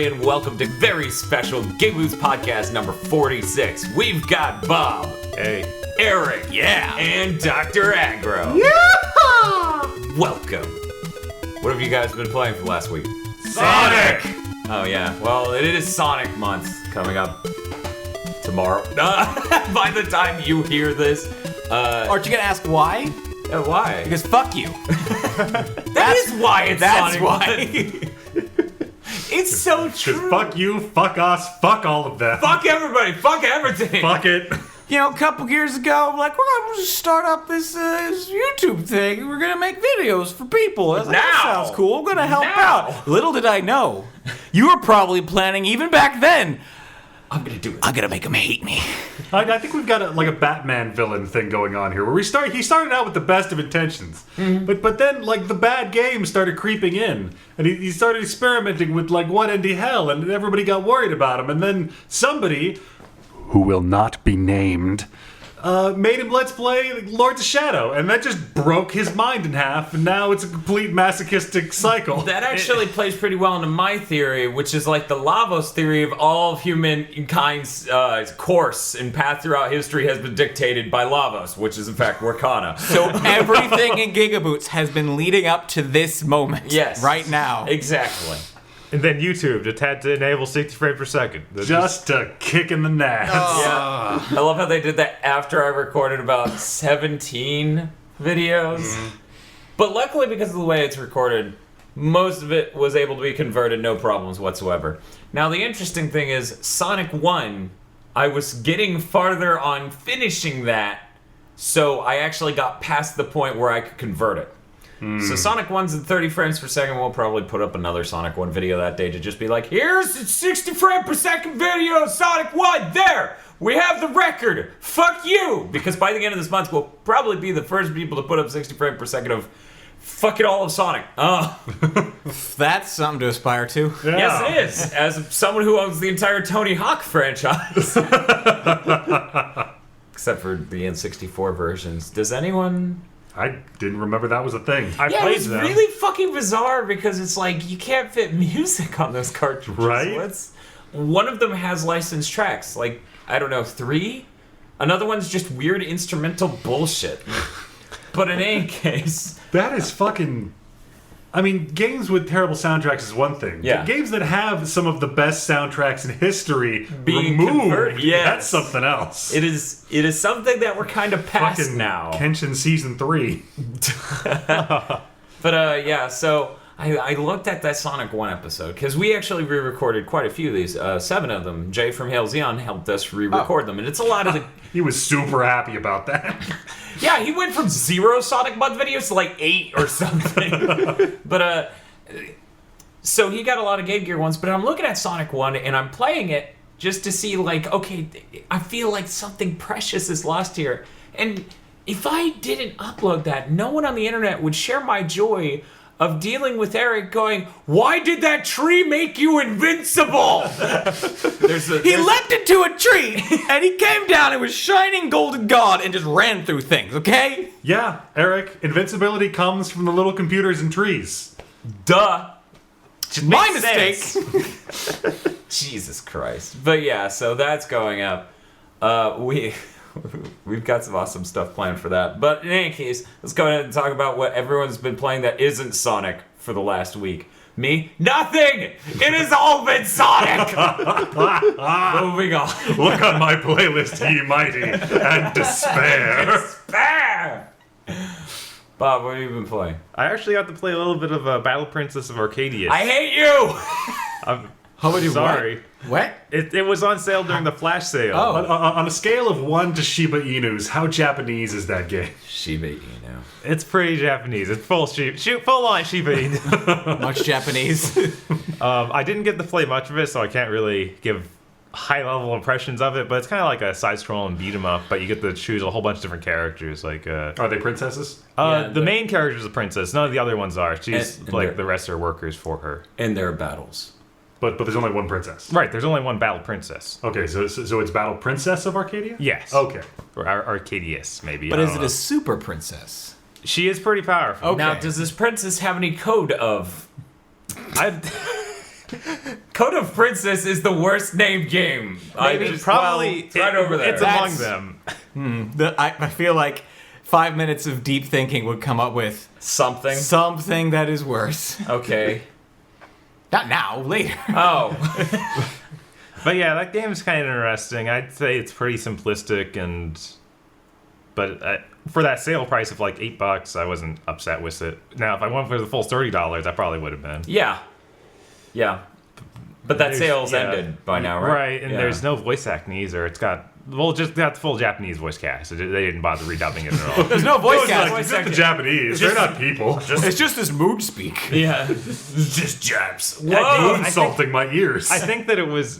everybody, and welcome to very special GigaBoots podcast number 46. We've got Bob, Hey. Eric, Yeah. and Dr. Agro. Yeah. Welcome. What have you guys been playing for last week? Sonic. Oh yeah, well it is Sonic month coming up tomorrow. By the time you hear this, Aren't you gonna ask why? why? Because fuck you. That is why it's That's Sonic why. month. It's so true. Just fuck you, fuck us, fuck all of them. Fuck everybody, fuck everything. Fuck it. You know, a couple years ago, I'm like, we're gonna just start up this YouTube thing. We're gonna make videos for people. I was like, that Now. sounds cool. I'm gonna help Now. out. Little did I know, you were probably planning even back then. I'm gonna do it. I'm gonna make them hate me. I think we've got a Batman villain thing going on here, where he started out with the best of intentions, but then like the bad games started creeping in, and he started experimenting with like what ended hell, and everybody got worried about him, and then somebody, who will not be named, made him let's play Lords of Shadow, and that just broke his mind in half, and now it's a complete masochistic cycle. That actually plays pretty well into my theory, which is like the Lavos theory of all of humankind's course and path throughout history has been dictated by Lavos, which is in fact Wakana. So everything in GigaBoots has been leading up to this moment. Yes. Right now. Exactly. And then YouTube just had to enable 60 frames per second. That's Just a kick in the nads. Yeah. I love how they did that after I recorded about 17 videos. But luckily, because of the way it's recorded, most of it was able to be converted, no problems whatsoever. Now, the interesting thing is, Sonic 1, I was getting farther on finishing that, so I actually got past the point where I could convert it. So Sonic 1's at 30 frames per second. We'll probably put up another Sonic 1 video that day to just be like, here's the 60 frame per second video of Sonic 1. There! We have the record. Fuck you! Because by the end of this month, we'll probably be the first people to put up 60 frames per second of fucking all of Sonic. That's something to aspire to. Yeah. Yes, it is. As someone who owns the entire Tony Hawk franchise. Except for the N64 versions. Does anyone... I didn't remember that was a thing. I Yeah, played it's them. really fucking bizarre because it's like you can't fit music on those cartridges. Right? One of them has licensed tracks, like I don't know, 3. Another one's just weird instrumental bullshit. But in any case, That is fucking... I mean, games with terrible soundtracks is one thing. Yeah. But games that have some of the best soundtracks in history Being removed, converted, yes. that's something else. it is something that we're kind of past Fucking now. Kenshin Season 3. But yeah, so I looked at that Sonic 1 episode because we actually re-recorded quite a few of these, 7 of them. Jay from Hail Zeon helped us re-record them, and it's a lot of the... He was super happy about that. Yeah, he went from 0 Sonic Month videos to like 8 or something. But so he got a lot of Game Gear ones, but I'm looking at Sonic 1 and I'm playing it just to see like, okay, I feel like something precious is lost here. And if I didn't upload that, no one on the internet would share my joy of dealing with Eric going, why did that tree make you invincible? He leapt into a tree, and he came down and was shining golden god and just ran through things, okay? Yeah, Eric, invincibility comes from the little computers and trees. Duh. My Makes mistake. sense. Jesus Christ. But yeah, so that's going up. We've got some awesome stuff planned for that. But in any case, let's go ahead and talk about what everyone's been playing that isn't Sonic for the last week. Me? Nothing! It has all been Sonic! Moving on. Look on my playlist, ye mighty, and despair. Despair! Bob, what have you been playing? I actually got to play a little bit of Battle Princess of Arcadius. I hate you! I'm How would you sorry. What? It was on sale during the flash sale. Oh. On a scale of 1 to Shiba Inus, how Japanese is that game? Shiba Inu. It's pretty Japanese. It's full on Shiba Inu. Much Japanese. I didn't get to play much of it, so I can't really give high-level impressions of it, but it's kind of like a side-scrolling beat-em-up, but you get to choose a whole bunch of different characters. Like, Are they princesses? the main character is a princess. None of the other ones are. She's And like they're- the rest are workers for her. And their battles. But there's only one princess. Right, there's only one battle princess. Okay, so it's Battle Princess of Arcadia? Yes. Okay. Or Arcadius, maybe. But I is don't it know. a super princess? She is pretty powerful. Okay. Now, does this princess have any code of... Code of Princess is the worst named game. Probably it's right over there. It's among That's- them. I feel like 5 minutes of deep thinking would come up with Something. something that is worse. Okay. Not now, later. Oh. But yeah, that game's kind of interesting. I'd say it's pretty simplistic, but for that sale price of like $8, I wasn't upset with it. Now, if I went for the full $30, I probably would have been. Yeah. Yeah. But that There's- sale's yeah. ended by now, right? Right, and Yeah. there's no voice acting either. It's got just got the full Japanese voice cast. They didn't bother redubbing it at all. There's no voice It's cast. like, it's just the Japanese. They're not people. It's just this mood speak. Yeah. It's just Japs. Mood Whoa. insulting my ears. I think that it was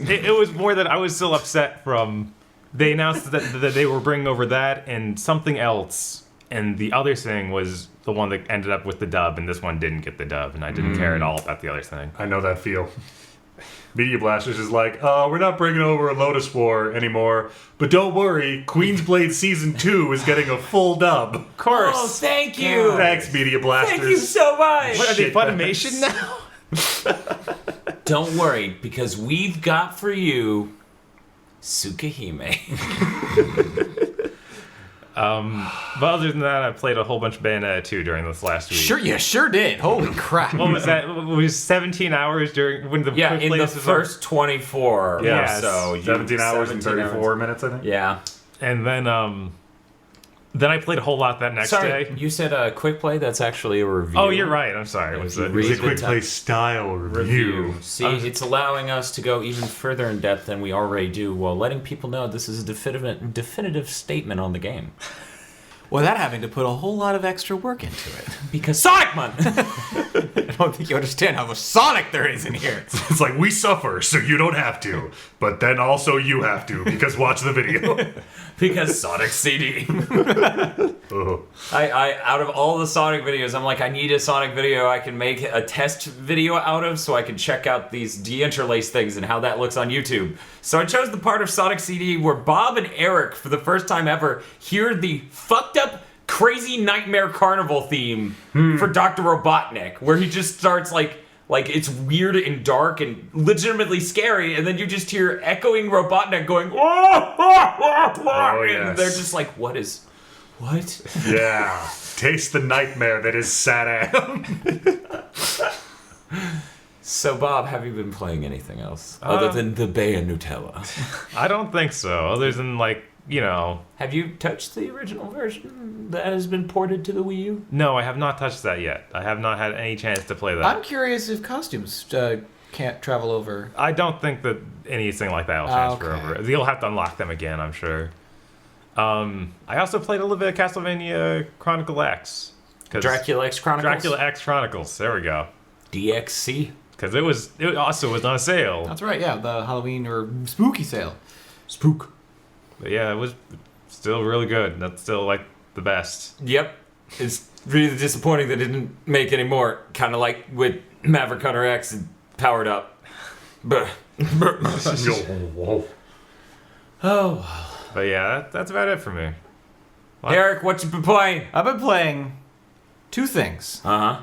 more that I was still upset from. They announced that they were bringing over that and something else, and the other thing was the one that ended up with the dub, and this one didn't get the dub, and I didn't care at all about the other thing. I know that feel. Media Blasters is like, we're not bringing over a Lotus War anymore, but don't worry, Queen's Blade Season 2 is getting a full dub. Of course. Oh, thank you. Thanks, Media Blasters. Thank you so much. What are they, Shit Funimation now? Don't worry, because we've got for you Tsukihime. But other than that, I played a whole bunch of Bayonetta 2 during this last week. Sure, you sure did. Holy crap. What was that? It was 17 hours during when the Yeah, quick in the plays was first 24 Yeah, or so. 17 hours and 17 hours. 34 minutes, I think. Yeah. and then I played a whole lot that next Sorry, day. you said a quick play? That's actually a review. Oh, you're right. I'm sorry. It was you a, read It's a quick the play ti- style review. See, it's allowing us to go even further in depth than we already do while letting people know this is a definitive statement on the game. Without having to put a whole lot of extra work into it. Because Sonic Month! I don't think you understand how much Sonic there is in here. It's like, we suffer, so you don't have to. But then also you have to, because watch the video. Because Sonic CD. Oh. I out of all the Sonic videos, I'm like, I need a Sonic video I can make a test video out of so I can check out these deinterlaced things and how that looks on YouTube. So I chose the part of Sonic CD where Bob and Eric, for the first time ever, hear the fucked up, crazy Nightmare Carnival theme for Dr. Robotnik, where he just starts like it's weird and dark and legitimately scary, and then you just hear echoing Robotnik going, Oh, and yes. they're just like, what? Yeah. Taste the nightmare that is Saddam. So, Bob, have you been playing anything else other than the Bay and Nutella? I don't think so. Other than Have you touched the original version that has been ported to the Wii U? no, I have not touched that yet. I have not had any chance to play that. I'm curious if costumes can't travel over. I don't think that anything like that will transfer Okay. over. You'll have to unlock them again, I'm sure. I also played a little bit of Castlevania Chronicle X. Dracula X Chronicles? Dracula X Chronicles. There we go. DXC? Because it also was on sale. That's right, yeah, the Halloween or spooky sale. Spook. But yeah, it was still really good. That's still like the best. Yep. It's really disappointing that it didn't make any more. Kind of like with Maverick Hunter X and Powered Up. But Whoa. oh. But yeah, that's about it for me. Eric, what you been playing? I've been playing two things. Uh-huh.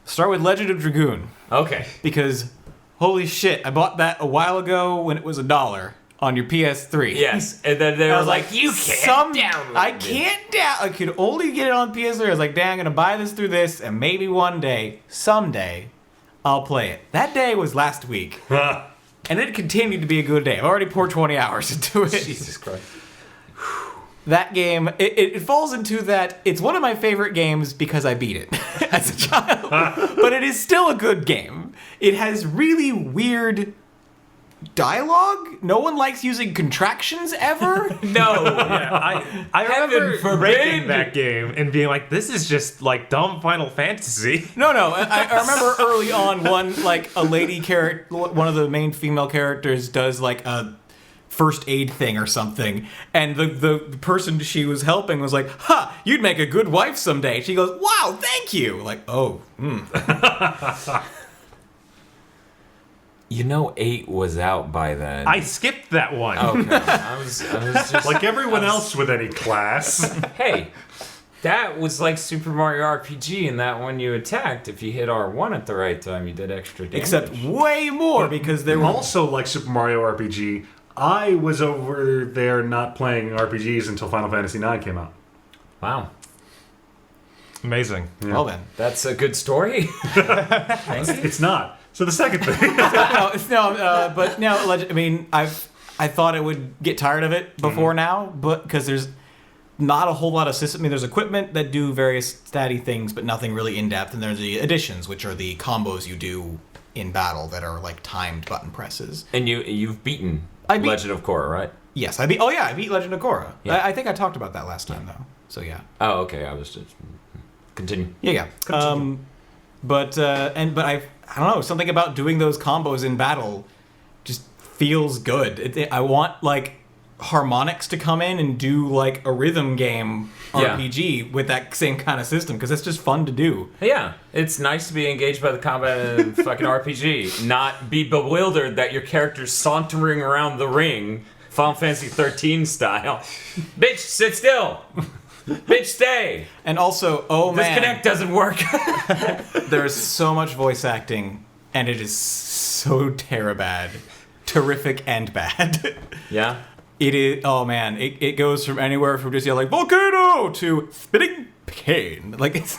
Start with Legend of Dragoon, Okay. because holy shit, I bought that a while ago when it was $1 on your PS3. Yes. And then they I were was like, you can't download I it." can't down. I could only get it on PS3. I was like, dang, I'm gonna buy this through this, and maybe one day, someday, I'll play it. That day was last week, and it continued to be a good day. I've already poured 20 hours into it. Jesus Christ. That game, it falls into that. It's one of my favorite games because I beat it as a child, but it is still a good game. It has really weird dialogue. No one likes using contractions ever. No. I Heaven remember forbid. breaking that game and being like, this is just like dumb Final Fantasy. No. I remember early on a lady character, one of the main female characters does like a first aid thing or something, and the person she was helping was like, you'd make a good wife someday. She goes, wow, thank you. Like, oh. You know 8 was out by then. I skipped that one. Okay. I was just Like everyone else with any class. hey, That was like Super Mario RPG, and that when you attacked, if you hit R1 at the right time, you did extra damage. Except way more because there were Also, like Super Mario RPG, I was over there not playing RPGs until Final Fantasy IX came out. Wow. Amazing. Well then. That's a good story. Thank you. It's not. So the second thing. But now, I mean, I thought I would get tired of it before now, but because there's not a whole lot of system. I mean, there's equipment that do various statty things, but nothing really in depth. And there's the additions, which are the combos you do in battle that are like timed button presses. And you've beaten I beat- Legend of Korra, right? Yes, I beat. Oh yeah, I beat Legend of Korra. Yeah. I think I talked about that last time though. So yeah. Oh, okay. I was just continue. Yeah. But I don't know, something about doing those combos in battle just feels good. I want like harmonics to come in and do like a rhythm game RPG with that same kind of system because it's just fun to do. Yeah, it's nice to be engaged by the combat in fucking RPG, not be bewildered that your character's sauntering around the ring, Final Fantasy 13 style. Bitch, sit still. Bitch, stay. And also, oh man, Disconnect doesn't work. there's so much voice acting, and it is so terribad, terrific and bad. Yeah. It is. Oh man, it goes from anywhere from just like volcano to spitting pain. Like it's.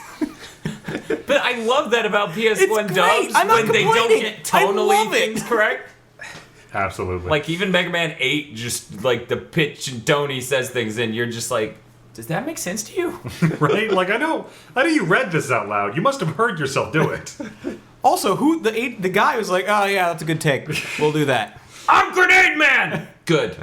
But I love that about PS1 It's dubs great. I'm not when they don't complaining. get I tonally love it. things correct. Absolutely. Like even Mega Man 8, just like the pitch and tone he says things in, you're just like, does that make sense to you? right? Like I know you read this out loud. You must have heard yourself do it. Also, who the guy was like, oh yeah, that's a good take. We'll do that. I'm Grenade Man. Good.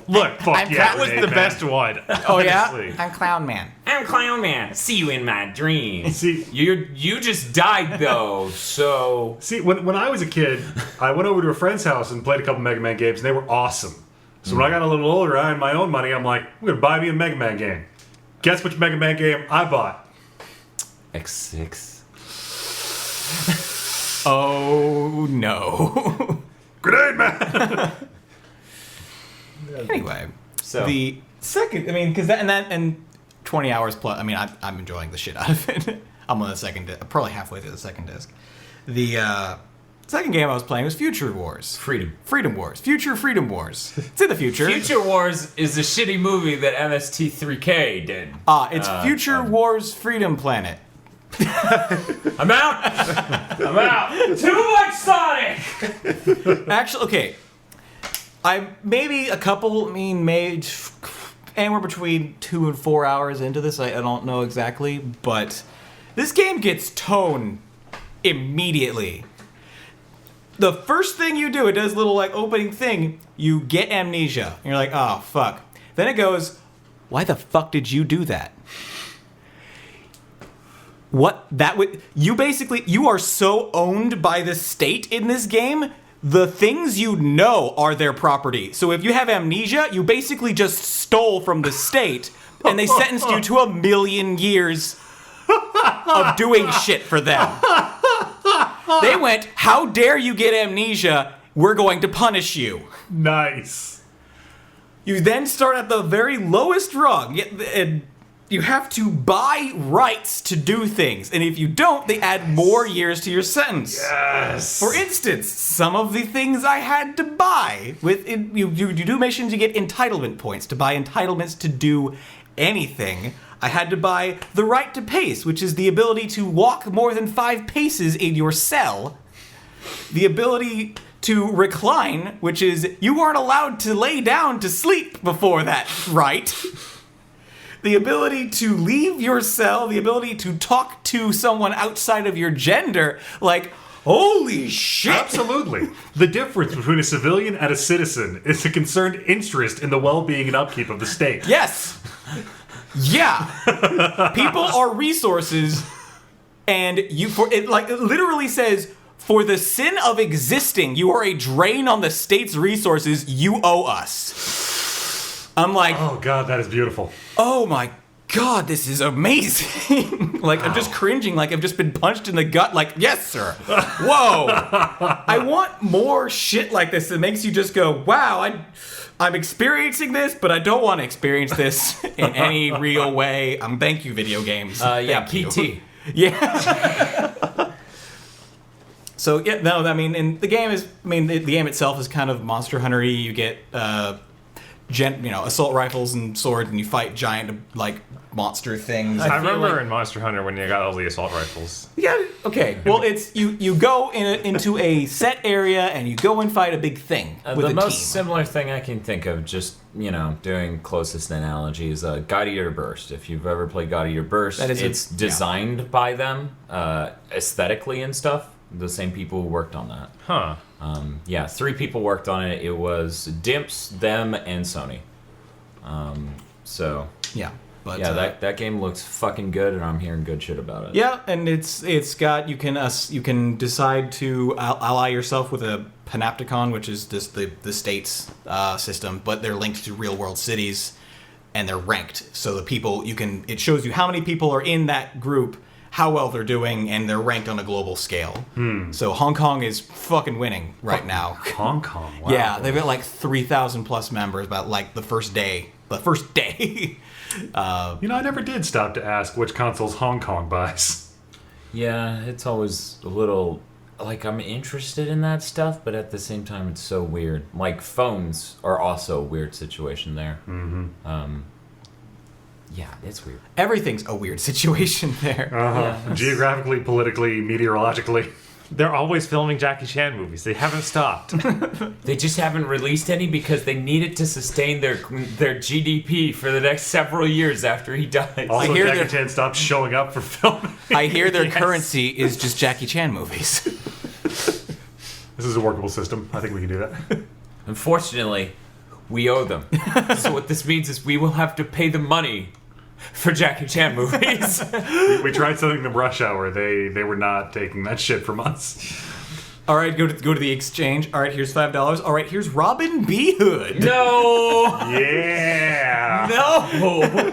Look, fuck yeah. That was Grenade the Man. best one. Oh yeah, Honestly. I'm Clown Man. I'm Clown Man. See you in my dreams. See- you just died though, so See, when I was a kid, I went over to a friend's house and played a couple Mega Man games, and they were awesome. So when I got a little older, I had my own money. I'm like, I'm gonna buy me a Mega Man game. Guess which Mega Man game I bought? X6. Oh no. Grenade Man. Anyway, So the second, I mean, because and 20 hours plus. I mean, I'm enjoying the shit out of it. I'm on the second, probably halfway through the second disc. The second game I was playing was Future Wars. Freedom Wars. Future Freedom Wars. It's in the future. Future Wars is a shitty movie that MST3K did. It's Future Wars Freedom Planet. I'm out. I'm out. Too much Sonic. Actually, okay. Maybe anywhere between 2 and 4 hours into this. I don't know exactly, but this game gets tone immediately. The first thing you do, it does a little like opening thing, you get amnesia. And you're like, oh fuck. Then it goes, why the fuck did you do that? You are so owned by the state in this game, the things you know are their property. So if you have amnesia, you basically just stole from the state, and they sentenced you to 1,000,000 years of doing shit for them. They went, how dare you get amnesia? We're going to punish you. Nice. You then start at the very lowest rung, and you have to buy rights to do things. And if you don't, they add more years to your sentence. Yes. For instance, some of the things I had to buy, you do missions, you get entitlement points to buy entitlements to do anything. I had to buy the right to pace, which is the ability to walk more than 5 paces in your cell. The ability to recline, which is you aren't allowed to lay down to sleep before that right. The ability to leave your cell, the ability to talk to someone outside of your gender, like, holy shit! Absolutely. The difference between a civilian and a citizen is a concerned interest in the well-being and upkeep of the state. Yes! Yeah! People are resources, and it literally says, for the sin of existing, you are a drain on the state's resources, you owe us. I'm like, Oh god, that is beautiful. oh my God, this is amazing. Like, I'm just cringing like I've just been punched in the gut. Like, yes, sir. Whoa. I want more shit like this that makes you just go, wow, I'm experiencing this, but I don't want to experience this in any real way. Thank you, video games. Yeah, Thank PT. you. Yeah. So, yeah, no, I mean, and the game is, the game itself is kind of Monster Hunter-y. You get, assault rifles and swords, and you fight giant, like, monster things. I feel remember like- in Monster Hunter when you got all the assault rifles. Yeah, okay. Well, it's, you go into a set area, and you go and fight a big thing with The a most team. similar thing I can think of, just, doing closest analogy, is God Eater Burst. If you've ever played God Eater Burst, That is it's designed by them, aesthetically and stuff. The same people who worked on that. Huh. Yeah, 3 people worked on it. It was Dimps, them, and Sony. So, Yeah, but yeah, that game looks fucking good, and I'm hearing good shit about it. yeah, and it's got you can decide to ally yourself with a panopticon, which is just the states system, but they're linked to real world cities, and they're ranked. So the people it shows you how many people are in that group, how well they're doing, and they're ranked on a global scale. So Hong Kong is fucking winning right now. Hong Kong. Wow. Yeah, they've got like 3,000 plus members, about like the first day. I never did stop to ask which consoles Hong Kong buys. Yeah, it's always a little like I'm interested in that stuff, but at the same time, it's so weird. Like phones are also a weird situation there. Mm-hmm. Yeah, it's weird. Everything's a weird situation there. Yeah. Geographically, politically, meteorologically. They're always filming Jackie Chan movies. They haven't stopped. They just haven't released any because they needed to sustain their GDP for the next several years after he dies. Also, hear Jackie that- Chan stopped showing up for filming. I hear their currency is just Jackie Chan movies. This is a workable system. I think we can do that. Unfortunately, we owe them. So what this means is we will have to pay the money for Jackie Chan movies. We tried selling them Rush Hour. They were not taking that shit from us. All right, go to the exchange. All right, here's $5. All right, here's Robin B. Hood. No! Yeah. No!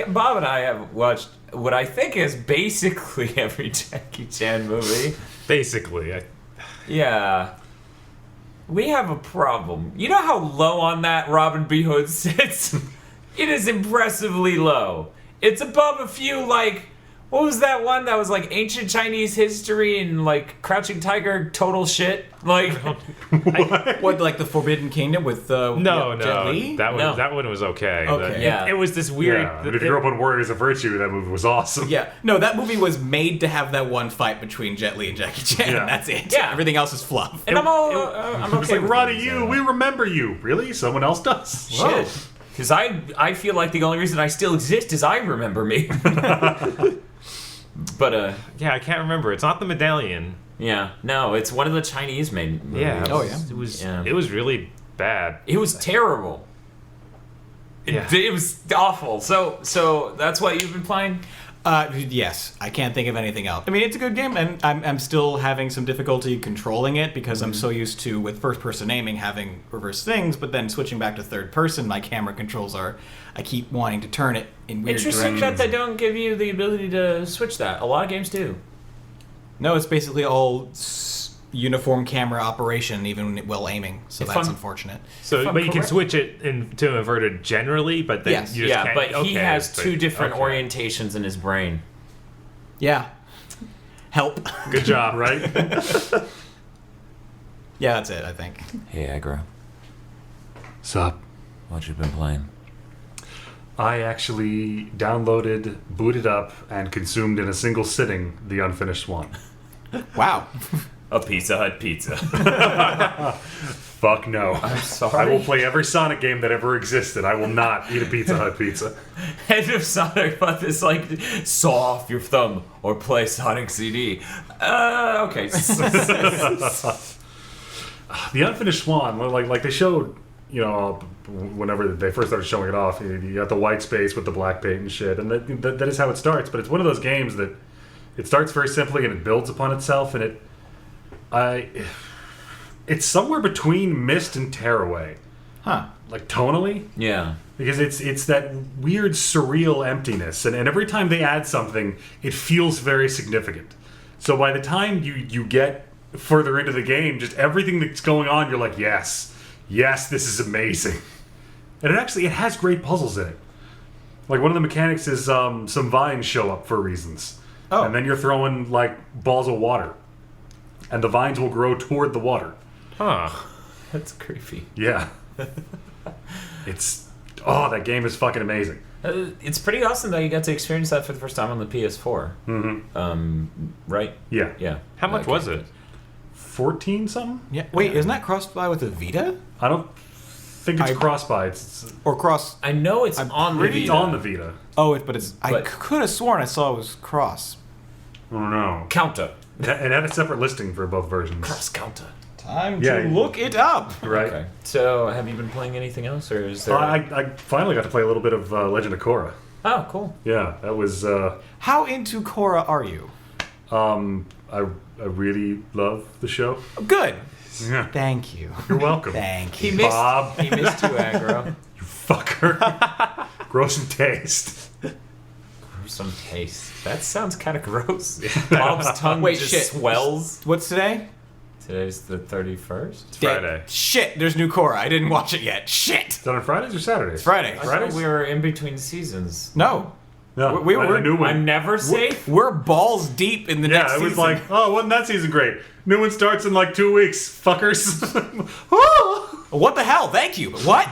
Bob and I have watched what I think is basically every Jackie Chan movie. Basically. Yeah. We have a problem. You know how low on that Robin B. Hood sits? It is impressively low. It's above a few, like, what was that one that was like ancient Chinese history and like Crouching Tiger total shit? Like, What, like the Forbidden Kingdom with No, Jet Li? that one was okay. Okay. Yeah. It was this weird. Yeah, but if you grew up on Warriors of Virtue, that movie was awesome. Yeah, no, that movie was made to have that one fight between Jet Li and Jackie Chan. Yeah. And that's it. Yeah. Everything else is fluff. and I'm It's okay like, with Ronnie, it. we remember you. Really? Someone else does? Shit. Because I feel like the only reason I still exist is I remember me. But, Yeah, I can't remember. It's not the medallion. yeah. No, it's one of the Chinese made movies. Yeah. Oh, yeah. It was. Yeah. It was really bad. It was terrible. Yeah. It was awful. So that's what you've been playing? Yes, I can't think of anything else. I mean, it's a good game, and I'm still having some difficulty controlling it because I'm so used to, with first-person aiming, having reverse things, but then switching back to third-person, my camera controls I keep wanting to turn it in weird Interesting directions. that they don't give you the ability to switch that. A lot of games do. No, it's basically all uniform camera operation, even while aiming, so If that's I'm- unfortunate. So, I'm but you can correct- switch it to inverted generally, but then Yes. you just Yeah, can't. but he okay, has but- two different okay. orientations in his brain. Yeah. Help. Good job, right? Yeah, that's it, I think. Hey, Aggro. Sup? What you been playing? I actually downloaded, booted up, and consumed in a single sitting the unfinished one. Wow. A Pizza Hut pizza. Fuck no. I'm I sorry. will play every Sonic game that ever existed. I will not eat a Pizza Hut pizza. End of Sonic, but this like saw off your thumb or play Sonic CD. Okay. The unfinished Swan, like they showed, whenever they first started showing it off, you got the white space with the black paint and shit, and that is how it starts. But it's one of those games that it starts very simply and it builds upon itself, and it's somewhere between Myst and Tearaway. Huh. like tonally. Yeah. Because it's that weird surreal emptiness, and every time they add something, it feels very significant. So by the time you get further into the game, just everything that's going on, you're like, yes, this is amazing. And it has great puzzles in it. Like one of the mechanics is some vines show up for reasons, and then you're throwing like balls of water, and the vines will grow toward the water. Huh. That's creepy. Yeah, that game is fucking amazing. It's pretty awesome that you got to experience that for the first time on the PS4. Mm-hmm. Right? Yeah. Yeah. How much was it? 14 something? Yeah. Wait, isn't that cross-buy with the Vita? I don't think it's cross-buy. It's Or cross... I know it's on the pretty Vita. on the Vita. Oh, but it's... I But- could have sworn I saw it was cross. I don't know. Counter. It had a separate listing for both versions. Cross counter. Time Yeah, to look it up. Right. Okay. So, have you been playing anything else, or is there? I finally got to play a little bit of Legend of Korra. Oh, cool. Yeah, that was... How into Korra are you? I really love the show. Good. Yeah. Thank you. You're welcome. Thank He you. missed. Bob. He missed you, aggro. You fucker. Gross in taste. Some taste. That sounds kind of gross. Bob's tongue Wait, just shit. swells. What's today? Today's the 31st. It's Friday. Shit, there's new Korra. I didn't watch it yet. Shit. Is that on Fridays or Saturdays? Friday. I thought Fridays? we were in between seasons. No. No, We were- a new one. I'm never safe. We're balls deep in the Yeah, next it was season. like, oh, wasn't that season great? New one starts in like 2 weeks, fuckers. Oh! What the hell? Thank you. What?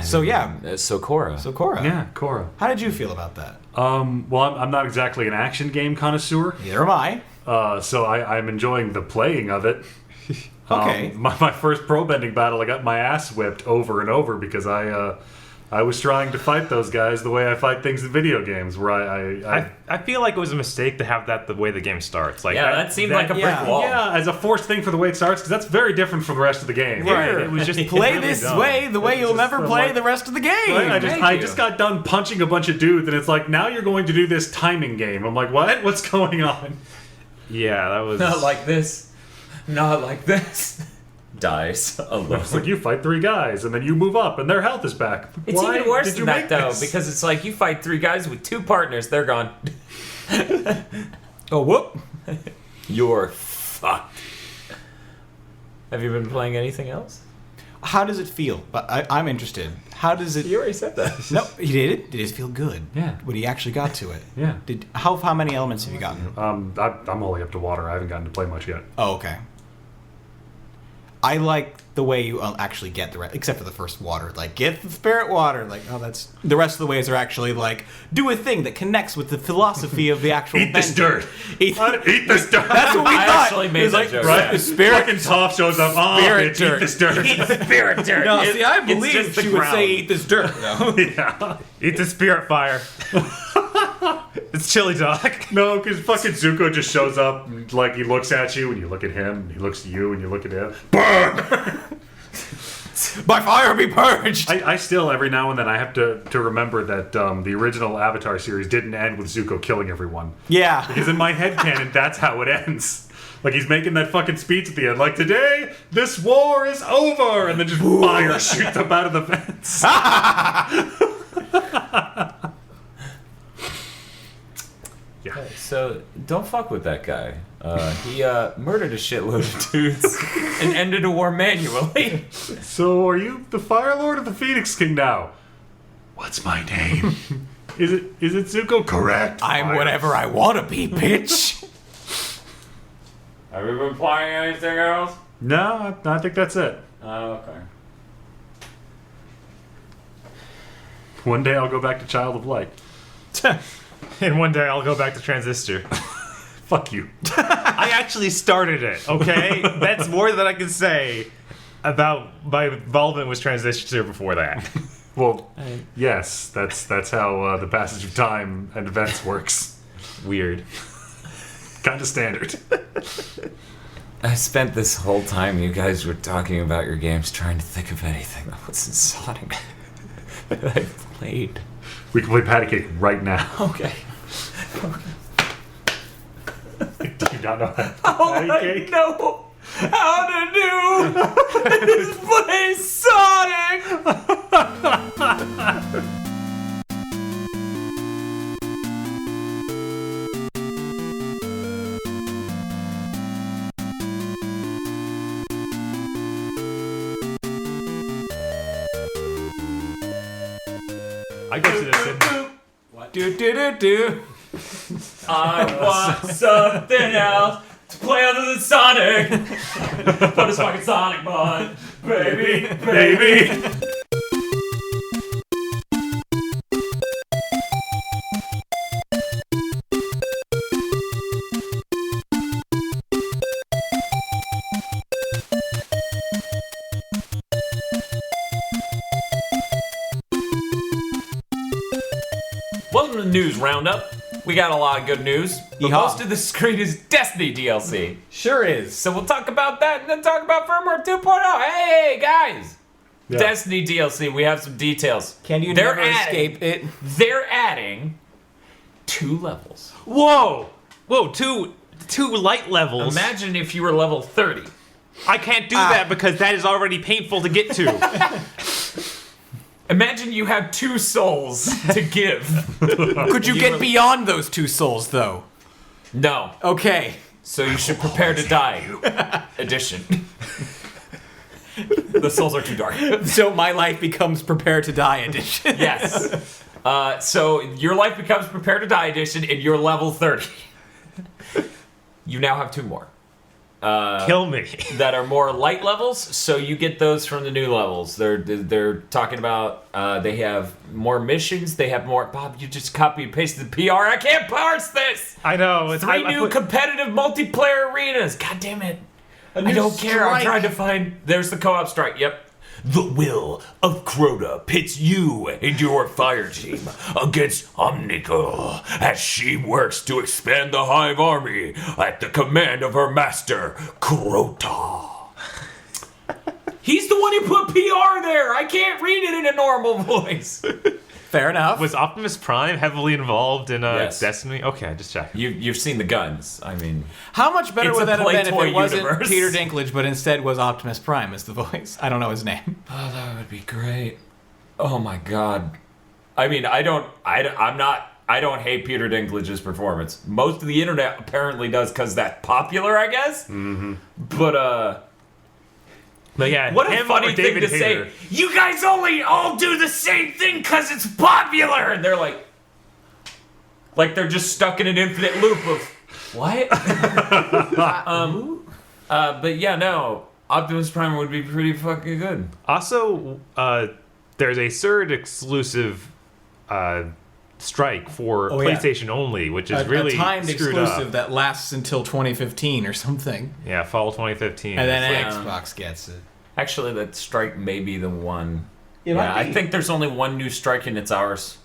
So yeah. So Korra. So Korra. Yeah, Korra. How did you feel about that? Well, I'm not exactly an action game connoisseur, Neither am I. so I'm enjoying the playing of it. Okay. My first pro bending battle, I got my ass whipped over and over because I was trying to fight those guys the way I fight things in video games, where I feel like it was a mistake to have that the way the game starts. Like Yeah, that seemed like a brick yeah. wall. yeah, as a forced thing for the way it starts, because that's very different from the rest of the game. Right. It was just Play really this dumb. way, the way you'll just never the, play like- the rest of the game. Right? I Thank just you. got done punching a bunch of dudes, and it's like, now you're going to do this timing game. I'm like, what? What's going on? Yeah, that was Not like this. Not like this. Dies alone. It's like you fight 3 guys, and then you move up, and their health is back. It's Why even worse did you than that make though, this? because it's like you fight 3 guys with 2 partners, they're gone. Oh, whoop. You're fucked. Have you been playing anything else? How does it feel? I'm interested. How does it... You already said that. No, he did it. Did it feel good? Yeah. When he actually got to it? Yeah. How many elements have you gotten? I'm only up to water. I haven't gotten to play much yet. Oh, okay. I like the way you actually get the rest, except for the first water. Like, get the spirit water. Like, oh, that's... The rest of the ways are actually, like, do a thing that connects with the philosophy of the actual Eat this bender. dirt. Eat, Eat this dirt. that's what we I thought. actually made It was that like, joke. Right? The spirit... Fucking Toph shows up. Oh, Spirit bitch, dirt. eat this dirt. Spirit dirt. No, see, I It's believe just the she would ground. say eat this dirt. No. Yeah. eat the spirit fire. It's chili dog. No, because fucking Zuko just shows up, and, like, he looks at you, and you look at him, and he looks at you, and you look at him. Burn! By fire be purged. I still, every now and then, I have to remember that the original Avatar series didn't end with Zuko killing everyone. Yeah. Because in my headcanon, that's how it ends. Like, he's making that fucking speech at the end, like, today, this war is over! And then just fire shoots up out of the fence. Yeah. So don't fuck with that guy. He murdered a shitload of dudes and ended a war manually. So, are you the Fire Lord or the Phoenix King now? What's my name? Is it Zuko? Correct. I'm whatever I want to be, bitch. Have you been playing anything else? No, I think that's it. Oh, okay. One day I'll go back to Child of Light. And one day I'll go back to Transistor. Fuck you. I actually started it, okay? That's more than I can say about my involvement with Transistor before that. Well, yes, that's how the passage of time and events works. Weird. Kind of standard. I spent this whole time you guys were talking about your games trying to think of anything that wasn't Sonic that I played. We can play patty cake right now. Okay. Do you not know how to Oh, play patty I cake? know how to do Play Sonic! I go to this in. Do. I want something else to play other than Sonic. But it's fucking Sonic, bud. Baby, baby. Welcome to the news roundup. We got a lot of good news, but Yeehaw. most of the screen is Destiny DLC. Sure is. So we'll talk about that and then talk about firmware 2.0. Hey, guys! Yeah. Destiny DLC, we have some details. Can you They're never adding- escape it? They're adding 2 levels. Whoa! Two light levels. Imagine if you were level 30. I can't do that because that is already painful to get to. Imagine you have 2 souls to give. Could you get beyond those 2 souls, though? No. Okay. So you should prepare to die. Edition. The souls are too dark. So my life becomes Prepare to Die edition. Yes. So your life becomes Prepare to Die edition, and you're level 30. You now have 2 more Kill me. that are more light levels. So you get those from the new levels. They're talking about they have more missions. They have more. Bob, you just copy and pasted the PR. I can't parse this. I know. 3 new competitive multiplayer arenas. God damn it. I don't care. I'm strike. trying to find. There's the co-op strike. Yep. The will of Crota pits you and your fire team against Omnico as she works to expand the Hive army at the command of her master, Crota. He's the one who put PR there. I can't read it in a normal voice. Fair enough. Was Optimus Prime heavily involved in Yes. Destiny? Okay, just check. You've seen the guns. I mean, How much better It's would a that have been if Playtoy it wasn't universe. Peter Dinklage, but instead was Optimus Prime as the voice? I don't know his name. oh, that would be great. Oh my god. I mean, I don't hate Peter Dinklage's performance. Most of the internet apparently does because that's popular, I guess. Mm-hmm. But But yeah, what a him funny or thing David to Hayter. say. You guys only all do the same thing because it's popular, and they're like they're just stuck in an infinite loop of what? But yeah, no. Optimus Prime would be pretty fucking good. Also, there's a third exclusive strike for Oh, yeah. PlayStation only, which is A really timed screwed exclusive up. that lasts until 2015 or something. Yeah, fall 2015. And then Yeah. Xbox gets it. Actually, that strike may be the one. It might Yeah, I be. think there's only one new strike and it's ours.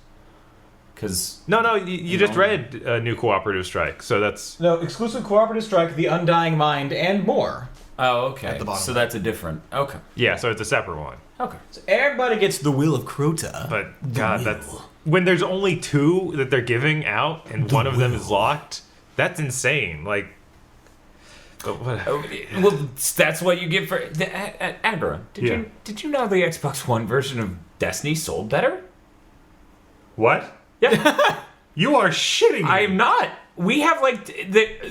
Because No, you just know. read a new cooperative strike, so that's No, exclusive cooperative strike, The Undying Mind, and more. oh, okay. At the bottom. So that's a different. Okay. yeah, so it's a separate one. Okay. So everybody gets the Will of Crota. But God, that's when there's only 2 that they're giving out, and one of them is locked. That's insane. Like, but what? Oh, well, that's what you get for Andra. Yeah. Did you know the Xbox One version of Destiny sold better? What? Yeah. You are shitting me. I am not. We have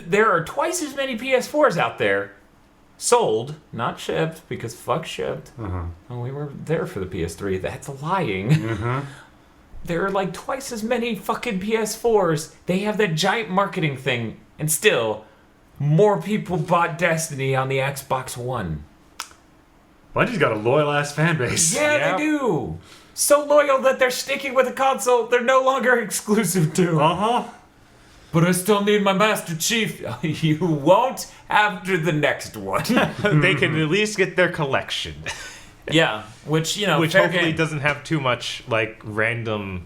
there are twice as many PS4s out there sold, not shipped, because fuck shipped. Oh, we were there for the PS3. That's lying. There are like twice as many fucking PS4s. They have that giant marketing thing, and still, more people bought Destiny on the Xbox One. Bungie's got a loyal ass fan base. Yeah, Yeah. they do. So loyal that they're sticking with a console they're no longer exclusive to. Uh huh. But I still need my Master Chief. You won't after the next one. They can at least get their collection, Yeah, which, you know, which fair hopefully game. doesn't have too much like random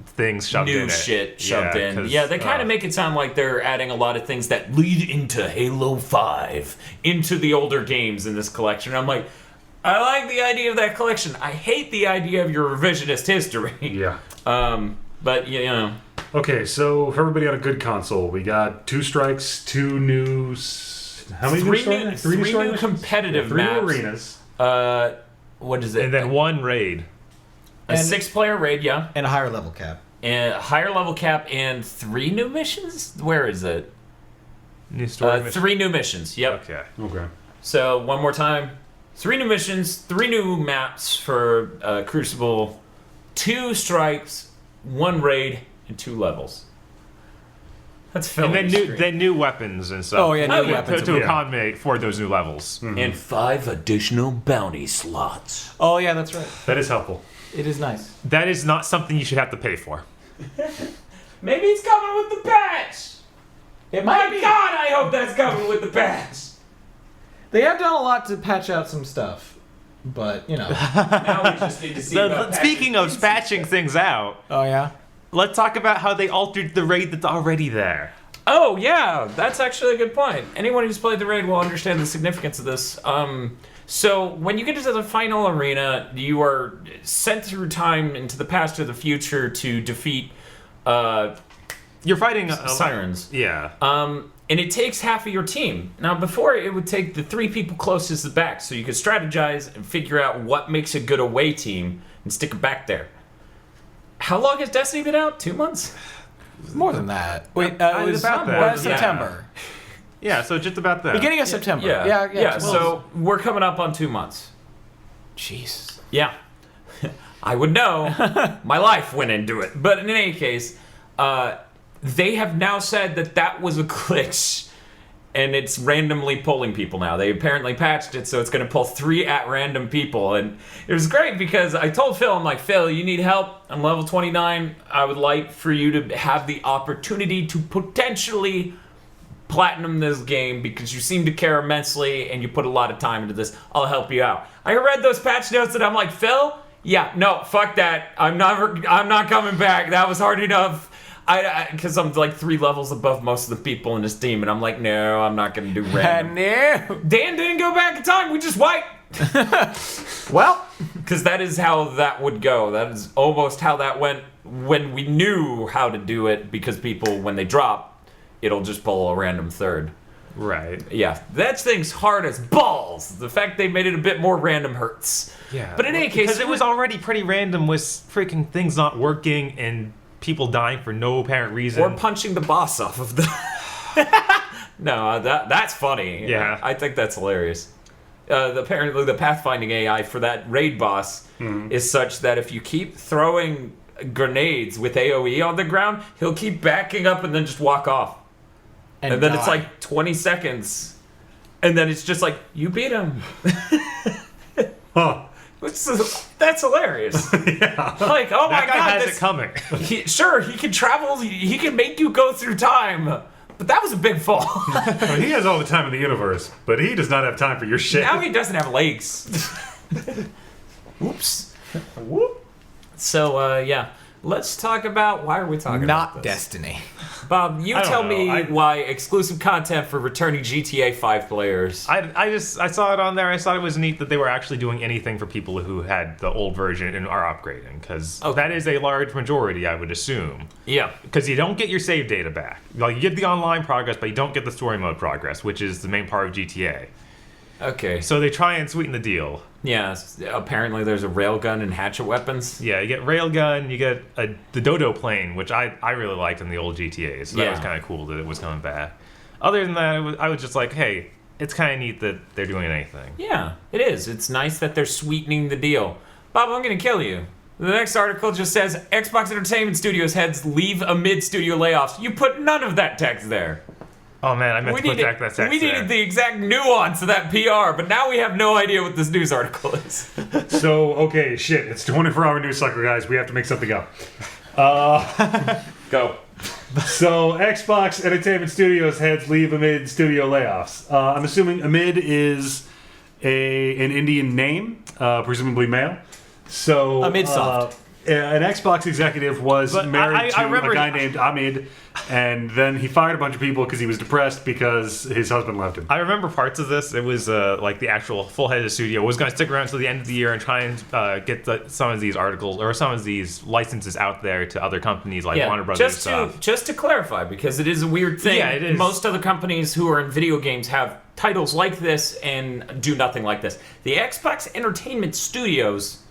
things shoved in New it. shit shoved in. 'cause, Yeah, they kind of make it sound like they're adding a lot of things that lead into Halo 5, into the older games in this collection. I'm like, I like the idea of that collection. I hate the idea of your revisionist history. Yeah. But, you know. Okay, so for everybody on a good console, we got 2 strikes, 2 new How many Three story- new, three three story new missions? competitive Three maps. new arenas. What is it? And then one raid. a 6-player raid, yeah. And a higher level cap. And a higher level cap and 3 new missions? Where is it? New story mission. 3 new missions, yep. Okay. Okay. So, one more time. 3 new missions, 3 new maps for Crucible, 2 strikes, 1 raid, and 2 levels. That's And filling then new weapons and stuff. Oh, yeah, new yeah. weapons. To Yeah. accommodate for those new levels. And 5 additional bounty slots. Oh, yeah, that's right. That is helpful. It is nice. That is not something you should have to pay for. Maybe it's coming with the patch! It My God, I hope that's coming with the patch! They have done a lot to patch out some stuff, but you know. Now we just need to see about Speaking of patching things out, Oh yeah. let's talk about how they altered the raid that's already there. Oh, yeah, that's actually a good point. Anyone who's played the raid will understand the significance of this. So, when you get into the final arena, you are sent through time into the past or the future to defeat You're fighting sirens. Yeah. And it takes half of your team. Now, before, it would take the 3 people closest to the back, so you could strategize and figure out what makes a good away team and stick it back there. How long has Destiny been out? 2 months? More than that. Wait, it About was that. September. Yeah, so just about that. Beginning of September. Yeah. Yeah. So, we're coming up on 2 months. Jeez. Yeah. I would know. My life went into it. But in any case, they have now said that was a glitch. And it's randomly pulling people now. They apparently patched it, so it's going to pull 3 at random people. And it was great because I told Phil, I'm like, Phil, you need help? I'm level 29. I would like for you to have the opportunity to potentially platinum this game because you seem to care immensely and you put a lot of time into this. I'll help you out. I read those patch notes and I'm like, Phil, yeah, no, fuck that. I'm not coming back. That was hard enough. Because I'm like 3 levels above most of the people in this team, and I'm like, no, I'm not gonna do random. No. Dan didn't go back in time. We just wiped. Well, Because that is how that would go. That is almost how that went when we knew how to do it. Because people, when they drop, it'll just pull a random third. Right. Yeah, that thing's hard as balls. The fact they made it a bit more random hurts. Yeah. But in any case, because it was already pretty random with freaking things not working and people dying for no apparent reason. or punching the boss off of the. No, that's funny. Yeah. I think that's hilarious. Apparently, the pathfinding AI for that raid boss is such that if you keep throwing grenades with AoE on the ground, he'll keep backing up and then just walk off. And then it's die. like 20 seconds. And then it's just like, you beat him. Huh. That's hilarious. Yeah. Like, oh that my guy god, has this, it coming. Sure, he can travel, he can make you go through time. But that was a big fall. Well, he has all the time in the universe, but he does not have time for your shit. Now he doesn't have legs. Oops. Whoop. So, yeah. Let's talk about why are we talking about not this? Destiny. Bob, you I don't tell know. me why exclusive content for returning GTA 5 players. I saw it on there. I thought it was neat that they were actually doing anything for people who had the old version and are upgrading, because Okay. that is a large majority, I would assume. Yeah. Because you don't get your save data back. Like, you get the online progress, but you don't get the story mode progress, which is the main part of GTA. Okay. So they try and sweeten the deal. Yeah, apparently there's a railgun and hatchet weapons. Yeah, you get railgun, you get the dodo plane, which I really liked in the old GTA, so that Yeah. was kind of cool that it was coming back. Other than that, I was just like, hey, it's kind of neat that they're doing anything. Yeah, it is. It's nice that they're sweetening the deal. Bob, I'm going to kill you. The next article just says, Xbox Entertainment Studios heads leave amid studio layoffs. You put none of that text there. Oh man, I meant to put back that text we there. needed the exact nuance of that PR, but now we have no idea what this news article is. So, okay, shit. It's 24-hour news cycle, guys. We have to make something up. Go. So, Xbox Entertainment Studios heads leave amid studio layoffs. I'm assuming amid is an Indian name, presumably male. So, Amidsoft. An Xbox executive was But married I to remember- a guy named Amid, and then he fired a bunch of people because he was depressed because his husband left him. I remember parts of this. It was like the actual full-headed studio was going to stick around until the end of the year and try and get some of these articles or some of these licenses out there to other companies like Warner Brothers and stuff. Just to clarify, because it is a weird thing. Yeah, it is. Most other companies who are in video games have titles like this and do nothing like this. The Xbox Entertainment Studios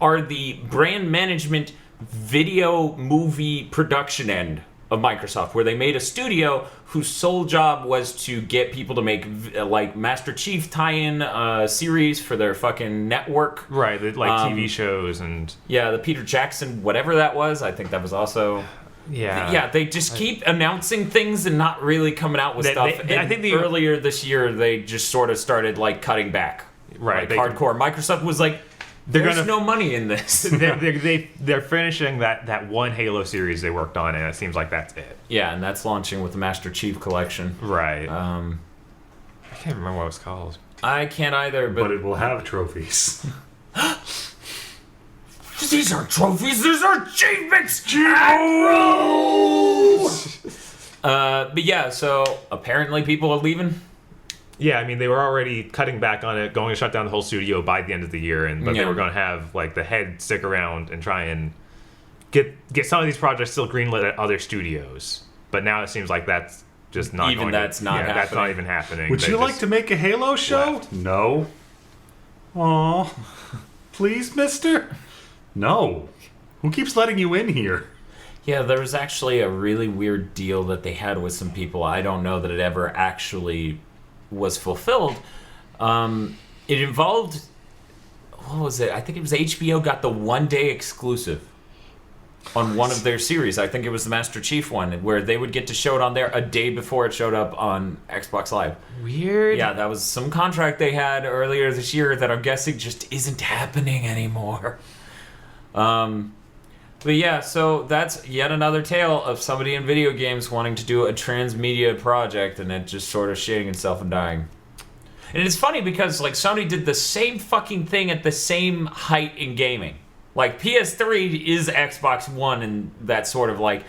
are the brand management video movie production end of Microsoft, where they made a studio whose sole job was to get people to make like Master Chief tie-in series for their fucking network. Right, like TV shows and... Yeah, the Peter Jackson, whatever that was, I think that was also... Yeah. They just keep announcing things and not really coming out with stuff. I think earlier this year, they just sort of started like cutting back. Right. Like hardcore. Microsoft was like, there's no money in this. they're finishing that one Halo series they worked on, and it seems like that's it. Yeah, and that's launching with the Master Chief Collection. Right. I can't remember what it was called. I can't either, But it will have trophies. These are trophies. These are achievements. But yeah, so apparently people are leaving. Yeah, I mean, they were already cutting back on it, going to shut down the whole studio by the end of the year, but they were going to have like the head stick around and try and get some of these projects still greenlit at other studios. But now it seems like that's just not Even that's not happening. That's not even happening. Would you like to make a Halo show? left. No. Aw. Please, mister? No. Who keeps letting you in here? Yeah, there was actually a really weird deal that they had with some people. I don't know that it ever actually was fulfilled. It involved, what was it? I think it was HBO got the one-day exclusive on one of their series. I think it was the Master Chief one, where they would get to show it on there a day before it showed up on Xbox Live. Weird. Yeah, that was some contract they had earlier this year that I'm guessing just isn't happening anymore. But yeah, so that's yet another tale of somebody in video games wanting to do a transmedia project and it just sort of shitting itself and dying. And it's funny because like Sony did the same fucking thing at the same height in gaming. Like PS3 is Xbox One and that sort of like,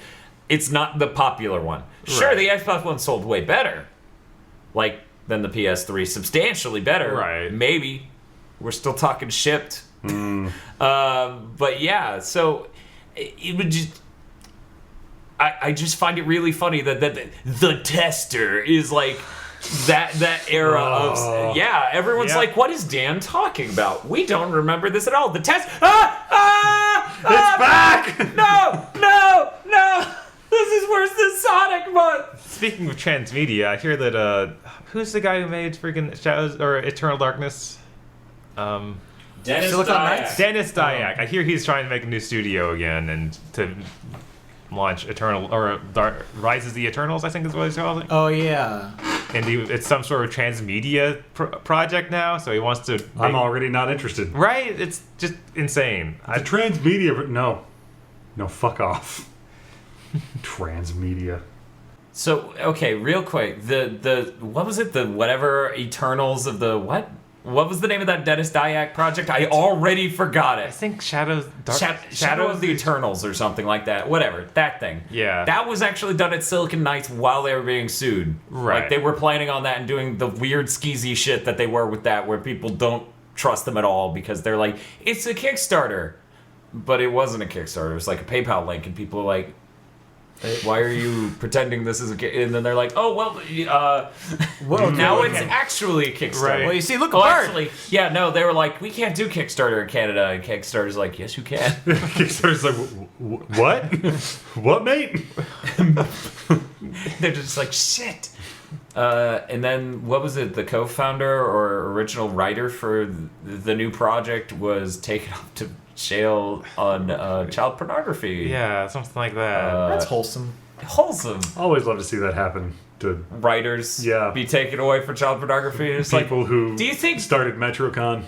it's not the popular one. Sure, Right. the Xbox One sold way better, like than the PS3, substantially better. Right. Maybe. We're still talking shipped. But yeah, so it would just... I just find it really funny that the tester is like that era of... Yeah, everyone's like, what is Dan talking about? We don't remember this at all. The test... It's back! No! This is worse than Sonic, but... Speaking of transmedia, I hear that who's the guy who made freaking Shadows or Eternal Darkness? Dennis Silicon Dyack. Knights? Dennis Dyack. I hear he's trying to make a new studio again and to launch Eternal or Rises of the Eternals, I think is what he's calling it. Oh yeah. And it's some sort of transmedia project now, so he wants to. I'm already not interested. Right? It's just insane. The transmedia, but no. No, fuck off. Transmedia. So, okay, real quick. The what was it? The whatever Eternals of the what? What was the name of that Dennis Dyack project? I already forgot I it. think Shadow Shadow of the Eternals or something like that. Whatever, that thing. Yeah. That was actually done at Silicon Knights while they were being sued. Right. Like, they were planning on that and doing the weird skeezy shit that they were with that, where people don't trust them at all because they're like, it's a Kickstarter. But it wasn't a Kickstarter. It was like a PayPal link, and people are like, why are you pretending this is a Kickstarter? And then they're like, oh, well, now it's actually a Kickstarter. Right. Well, you see, look, Oh, apart. actually, yeah, no, they were like, we can't do Kickstarter in Canada. And Kickstarter's like, yes, you can. Kickstarter's like, what? What, mate? They're just like, shit. And then, what was it? The co-founder or original writer for the new project was taken off to jail on child pornography. Yeah, something like that. That's wholesome. Wholesome. Always love to see that happen to Writers Yeah. be taken away for child pornography. It's like, people who do you think... started MetroCon.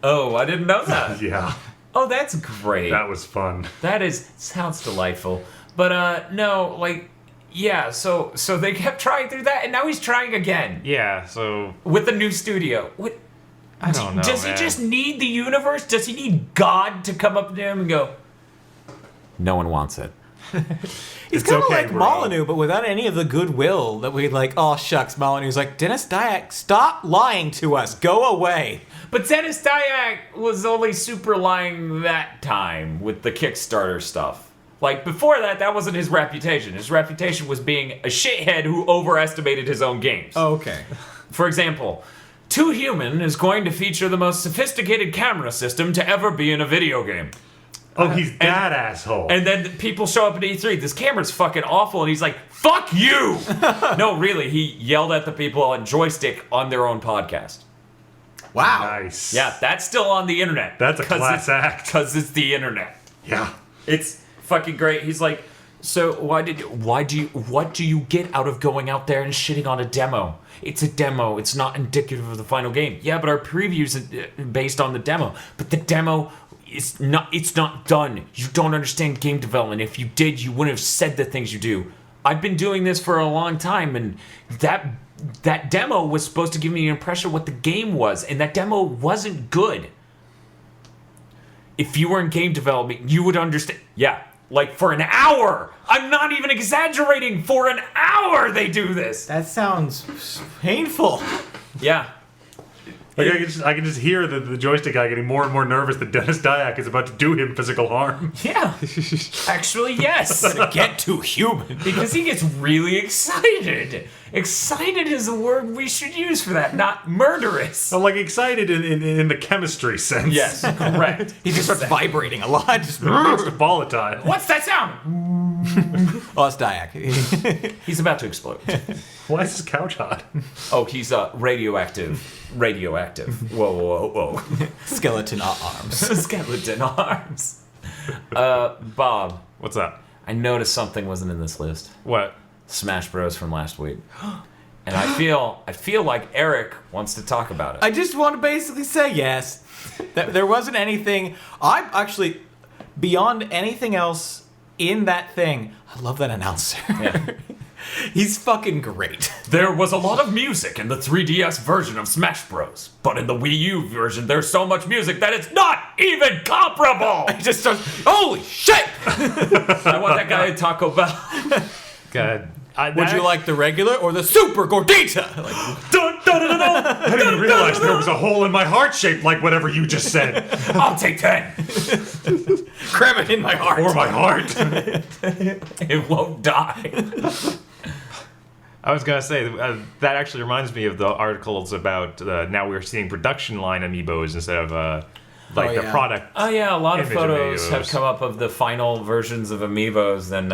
Oh, I didn't know that. Yeah, Oh, that's great. that was fun. That sounds delightful. But no, like, yeah, so they kept trying through that, and now he's trying again Yeah, so with the new studio. What, I don't know. does man. he just need the universe? Does he need God to come up to him and go, no one wants it? He's It's kind of okay, like bro. Molyneux, but without any of the goodwill that we like. Oh shucks, Molyneux's like, Dennis Dyack, stop lying to us. Go away. But Dennis Dyack was only super lying that time with the Kickstarter stuff. Like, before that wasn't his reputation. His reputation was being a shithead who overestimated his own games. Oh, okay. For example, Too Human is going to feature the most sophisticated camera system to ever be in a video game. Oh, he's that asshole. And then people show up at E3. This camera's fucking awful, and he's like, "Fuck you!" No, really, he yelled at the people on Joystick on their own podcast. Wow. Nice. Yeah, that's still on the internet. That's a class act. Because it's the internet. Yeah. It's fucking great. He's like, so what do you get out of going out there and shitting on a demo? It's a demo. It's not indicative of the final game. Yeah, but our previews are based on the demo. But the demo it's not done. You don't understand game development. If you did, you wouldn't have said the things you do. I've been doing this for a long time, and that demo was supposed to give me an impression of what the game was, and that demo wasn't good. If you were in game development, you would understand. Yeah, like for an hour. I'm not even exaggerating. For an hour they do this. That sounds painful. Yeah. Like I can just hear the joystick guy getting more and more nervous that Dennis Dyack is about to do him physical harm. Yeah. Actually, yes. Get Too Human. Because he gets really excited. Excited is a word we should use for that, not murderous. I'm like excited in the chemistry sense. Yes, correct. He just starts vibrating a lot. Just, It's volatile. What's that sound? oh, it's Dyack. He's about to explode. Why is his couch hot? Oh, he's radioactive. Radioactive. Whoa. Skeleton arms. Skeleton arms. Bob, What's up? I noticed something wasn't in this list. What? Smash Bros. From last week. And I feel like Eric wants to talk about it. I just want to basically say yes. There wasn't anything. I'm actually, beyond anything else in that thing, I love that announcer. Yeah. He's fucking great. There was a lot of music in the 3DS version of Smash Bros. But in the Wii U version, there's so much music that it's not even comparable! He just starts, holy shit! I want that guy at Taco Bell. God. Would you like the regular or the super gordita? Like, Dun, dun, dun, dun, dun, I didn't even realize there was a hole in my heart shaped like whatever you just said. I'll take 10. cram it in my heart. Or my heart. It won't die. I was gonna say that actually reminds me of the articles about now we're seeing production line amiibos instead of the yeah. product. Oh yeah, a lot of Image photos have amiibos. come up of the final versions of amiibos, and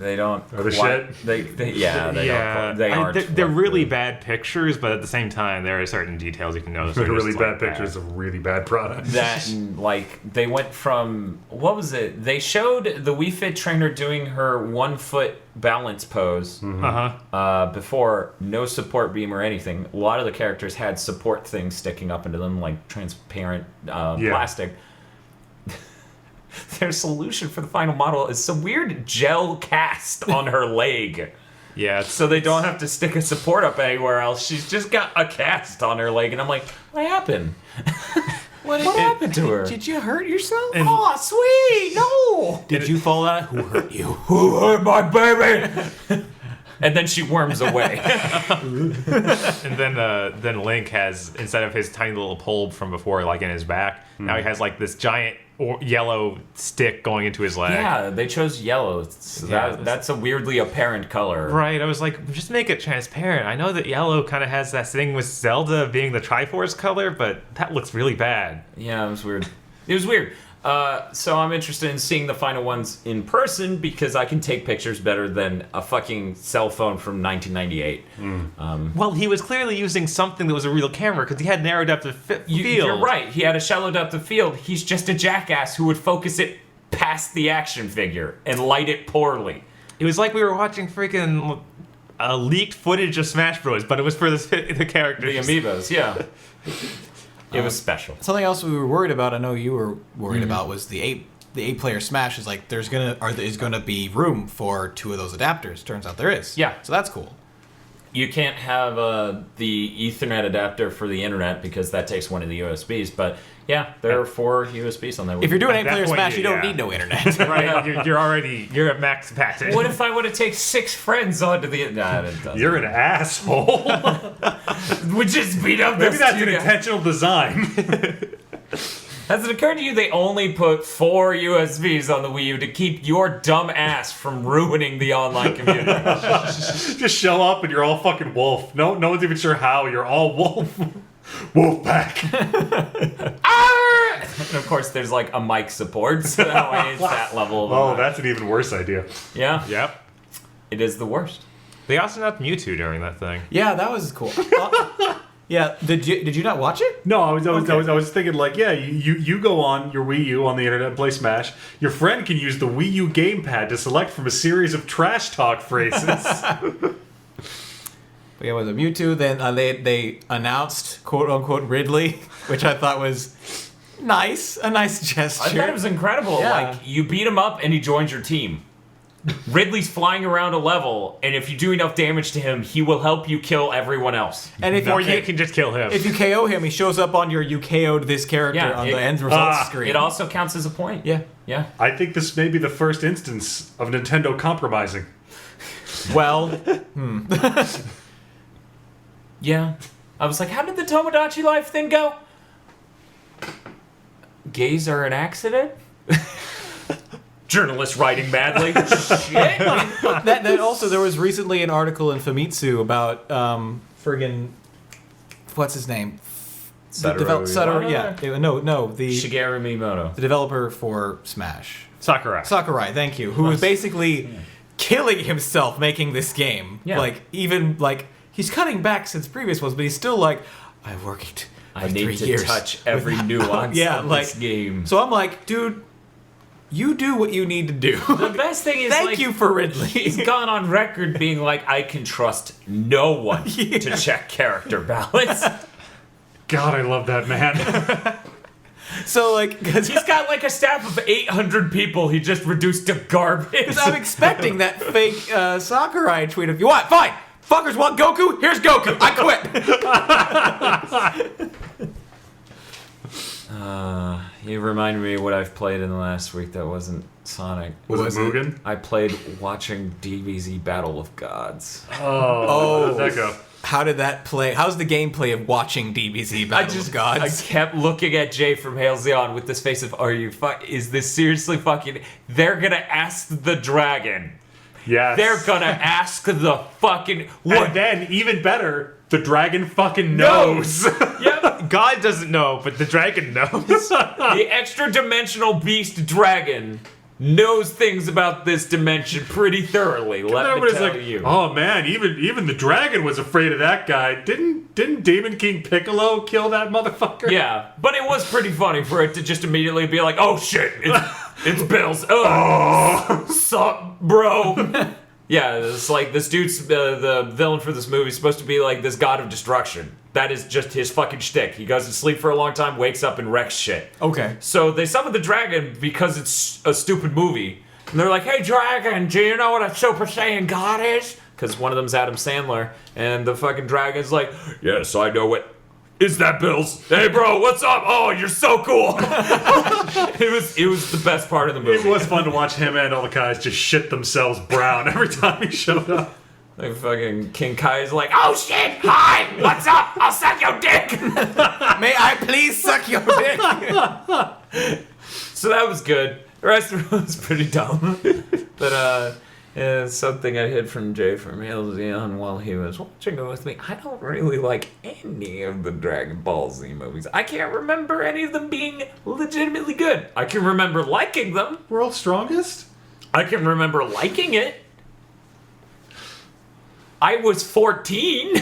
they don't. Are they quite- shit? They don't. They aren't. They're like really the- bad pictures, but at the same time, there are certain details you can notice. They're that are really just, bad like, pictures of really bad products. That and, like they went from what was it? They showed the Wii Fit trainer doing her 1 foot balance pose before, no support beam or anything. A lot of the characters had support things sticking up into them, like transparent plastic. Their solution for the final model is some weird gel cast on her leg. Yeah, So they don't have to stick a support up anywhere else. She's just got a cast on her leg, and I'm like, what happened? What happened to her? Did you hurt yourself? Oh, sweet! No! Did you fall out? Who hurt you? Who hurt my baby? And then she worms away. and then Link has, instead of his tiny little pole from before, like in his back, now he has like this giant yellow stick going into his leg. Yeah, they chose yellow. So that's a weirdly apparent color. Right, I was like, just make it transparent. I know that yellow kind of has that thing with Zelda being the Triforce color, but that looks really bad. Yeah, it was weird. It was weird. So I'm interested in seeing the final ones in person because I can take pictures better than a fucking cell phone from 1998. Well, he was clearly using something that was a real camera because he had narrow depth of field. You're right. He had a shallow depth of field. He's just a jackass who would focus it past the action figure and light it poorly. It was like we were watching freaking leaked footage of Smash Bros, but it was for the characters. The amiibos, yeah. It was special. Something else we were worried about, I know you were worried about, was the eight player Smash is like is gonna be room for 2 of those adapters. Turns out there is. Yeah. So that's cool. You can't have the Ethernet adapter for the internet because that takes one of the USBs. But yeah, there are 4 USBs on there. If you're doing At 8 player that point, Smash, you don't yeah. need no internet. Right, you're at max capacity. What if I would have taken 6 friends onto the? Nah, it doesn't. You're an asshole. We just beat up Maybe this that's an studio. intentional design. Has it occurred to you they only put 4 USBs on the Wii U to keep your dumb ass from ruining the online community? Just show up and you're all fucking wolf. No one's even sure how. You're all wolf. Wolf pack. And of course, there's like a mic support, so that way it's that level of Oh, that's an even worse idea. Yeah, Yep. it is the worst. They also announced Mewtwo during that thing. Yeah, that was cool. Yeah, did you not watch it? No, I was thinking like, yeah, you go on your Wii U on the internet and play Smash. Your friend can use the Wii U gamepad to select from a series of trash talk phrases. But yeah, it was a Mewtwo. Then they announced quote unquote Ridley, which I thought was nice, a nice gesture. I thought it was incredible. Yeah. Like, you beat him up and he joins your team. Ridley's flying around a level, and if you do enough damage to him, he will help you kill everyone else. And if Or you, you can just kill him. if you KO him, he shows up on your you KO'd this character Yeah, on it- the end results screen. It also counts as a point. yeah. Yeah. I think this may be the first instance of Nintendo compromising. Well, Yeah. I was like, how did the Tomodachi Life thing go? Gays are an accident? Journalist writing badly. Shit. that also there was recently an article in Famitsu about friggin' what's his name? Iwata? No, the Shigeru Miyamoto. the developer for Smash. Sakurai. Sakurai, thank you. Who was basically killing himself making this game. Yeah. Like even like he's cutting back since previous ones, but he's still like, I worked I for need 3 to years. touch every nuance Yeah, of like this game. So I'm like, dude, you do what you need to do. The best thing is, Thank like, you for Ridley. he's gone on record being like, I can trust no one to check character balance. God, I love that man. So like, because He's got like a staff of 800 people he just reduced to garbage. I'm expecting that fake Sakurai tweet of, you want? Fine. Fuckers want Goku? Here's Goku. I quit. You reminded me of what I've played in the last week that wasn't Sonic. Was Was it it? Mugen? I played watching DBZ Battle of Gods. Oh, how did that go? How did that play? How's the gameplay of watching DBZ Battle of Gods? I kept looking at Jay from Hail Zeon with this face of, are you is this seriously fucking... They're gonna ask the dragon. Yes. They're gonna ask the fucking... What? And then, even better, the dragon fucking knows. Yep. God doesn't know, but the dragon knows. The extra-dimensional beast dragon knows things about this dimension pretty thoroughly, let me Everybody's tell like, you. oh man, even the dragon was afraid of that guy. Didn't Demon King Piccolo kill that motherfucker? Yeah, but it was pretty funny for it to just immediately be like, oh shit, it's Bills. Ugh. Sup, bro? Yeah, it's like this dude's the villain for this movie is supposed to be like this god of destruction. That is just his fucking shtick. He goes to sleep for a long time, wakes up, and wrecks shit. Okay. So they summon the dragon because it's a stupid movie. And they're like, hey, dragon, do you know what a Super Saiyan God is? Because one of them's Adam Sandler. And the fucking dragon's like, yes, I know it. Is that Bills? Hey, bro, what's up? Oh, you're so cool. It was the best part of the movie. It was fun to watch him and all the guys just shit themselves brown every time he showed up. Like fucking King Kai's like, oh shit, hi, what's up? I'll suck your dick. May I please suck your dick? So that was good. The rest of it was pretty dumb. But it's something I hid from Jay from Hail Zeon while he was watching it with me. I don't really like any of the Dragon Ball Z movies. I can't remember any of them being legitimately good. I can remember liking them. World's Strongest? I can remember liking it. I was 14.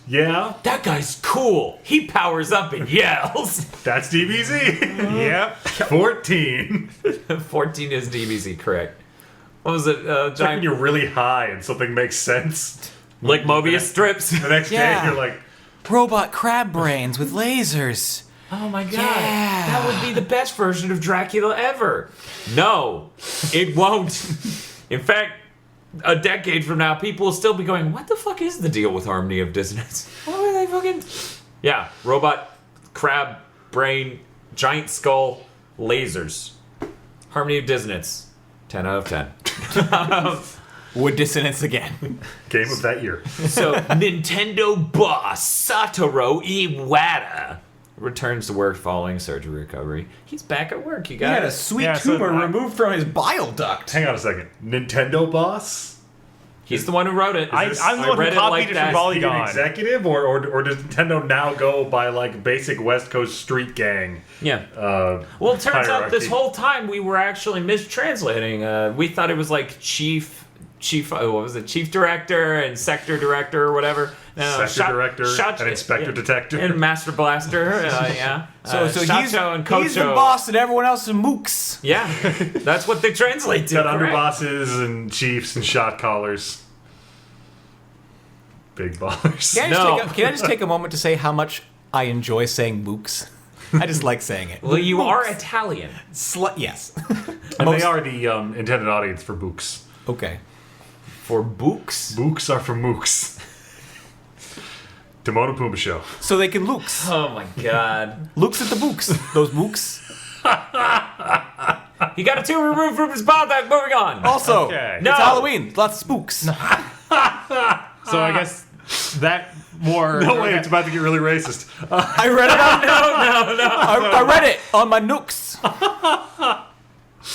Yeah, That guy's cool. He powers up and yells. that's DBZ. Yep. 14. 14 is DBZ, correct. What was it? It's like when Giant, you're really high and something makes sense. like Mobius strips. The next Yeah. day, you're like, Robot crab brains with lasers. Oh my god. Yeah. That would be the best version of Dracula ever. No, it won't. In fact, a decade from now, people will still be going, what the fuck is the deal with Harmony of Dissonance? What are they fucking... Yeah, robot, crab, brain, giant skull, lasers. Harmony of Dissonance. 10 out of 10. Would dissonance again. game of that year. So, Nintendo boss Satoru Iwata returns to work following surgery recovery. He's back at work, you He had a guys. sweet Yeah, so tumor I- removed from his bile duct. Hang on a second. Nintendo boss? He's the one who wrote it. I'm the one read who it copied like it from that. Is he an Polygon. executive, or does Nintendo now go by like basic West Coast street gang? Yeah. Well, Well, it turns out this whole time we were actually mistranslating. We thought it was like chief. What was it? Chief director and sector director or whatever. No, Sector director and inspector detective. and master blaster. Yeah. So he's Shacho and Kocho. the boss and everyone else is mooks. Yeah, that's what they translate to. Got correct? underbosses and chiefs and shot callers. Big ballers. Can I just take a moment to say how much I enjoy saying mooks? I just like saying it. Well, you are Mooks. Italian. Yes. And they are the intended audience for books. Okay. For books? Books are for mooks. Timon and Pumbaa show. So they can looks. Oh my god. Looks at the books. Those mooks. He got a tumor removed from his bile duct. Moving on. Also, Okay. No. it's Halloween. Lots of spooks. So I guess that more. No, wait, it's about to get really racist. I read it on. No. I read it on my nooks.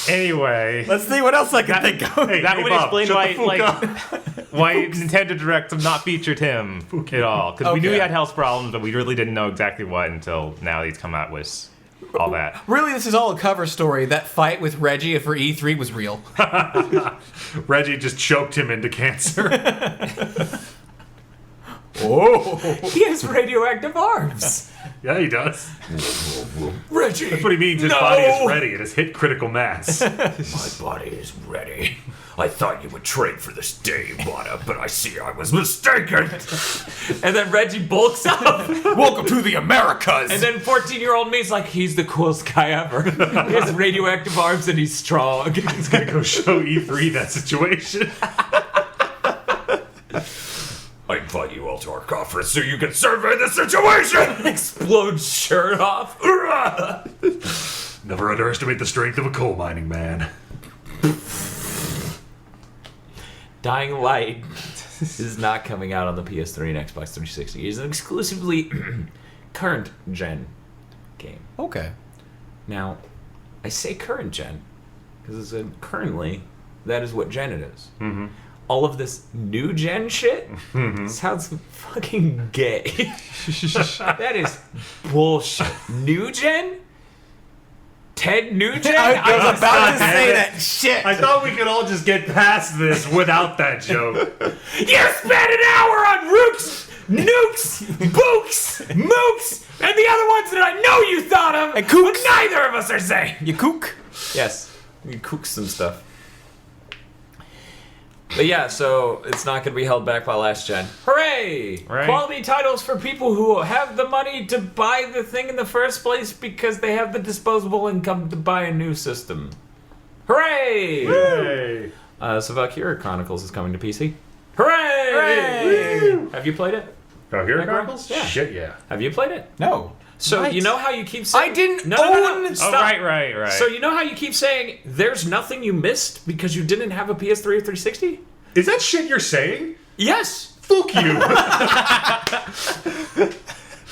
Anyway, Let's see what else I can think of. Hey, that hey, would Bob, explain shut why, the fuck like, up. why Nintendo Direct have not featured him at all. Because we knew he Okay. had health problems, but we really didn't know exactly what until now he's come out with all that. Really, this is all a cover story. That fight with Reggie for E3 was real. Reggie just choked him into cancer. Oh. He has radioactive arms. Yeah, he does. Reggie. That's what he means. His No! body is ready. It has hit critical mass. My body is ready. I thought you would trade for this day, Wada, but I see I was mistaken. And then Reggie bulks up. Welcome to the Americas. And then 14-year-old me's like, he's the coolest guy ever. He has radioactive arms and he's strong. He's gonna go show E3 that situation. I invite you all to our conference so you can survey the situation. Explodes shirt off. Never underestimate the strength of a coal mining man. Dying Light is not coming out on the PS3 and Xbox 360. It is an exclusively current gen game. Okay. Now, I say current gen because currently that is what gen it is. Mm-hmm. All of this new gen shit sounds fucking gay. That is bullshit. New gen? Ted Nugent? I was about to damn say it. that shit. I thought we could all just get past this without that joke. You spent an hour on Rooks, Nukes, Books, Mooks, and the other ones that I know you thought of, And Kooks. but neither of us are saying. You kook. Yes, you kook some stuff. But yeah, so it's not going to be held back by last gen. Hooray! Right. Quality titles for people who have the money to buy the thing in the first place because they have the disposable income to buy a new system. Hooray! Hey. So Valkyria Chronicles is coming to PC. Hooray! Hooray! Have you played it? Valkyria Background? Chronicles? Yeah. Shit, yeah. Have you played it? No. So What? you know how you keep saying I didn't no, own- Oh, Stop. right. So you know how you keep saying there's nothing you missed because you didn't have a PS3 or 360? Is that shit you're saying? Yes. Fuck you.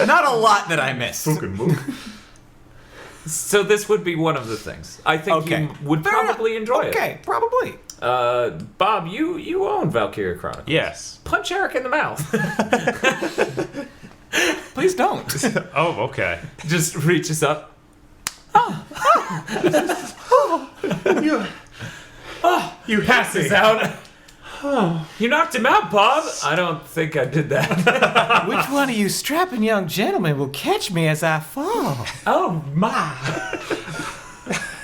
Not a lot that I missed. Fucking move. So this would be one of the things. I think Okay. you would Fair probably enough. enjoy it. Okay, probably. Bob, you own Valkyria Chronicles. Yes. Punch Eric in the mouth. Please don't. Oh, okay. Just reaches up. You Passes out. You knocked him out, Bob. I don't think I did that. Which one of you strapping young gentlemen will catch me as I fall? Oh my.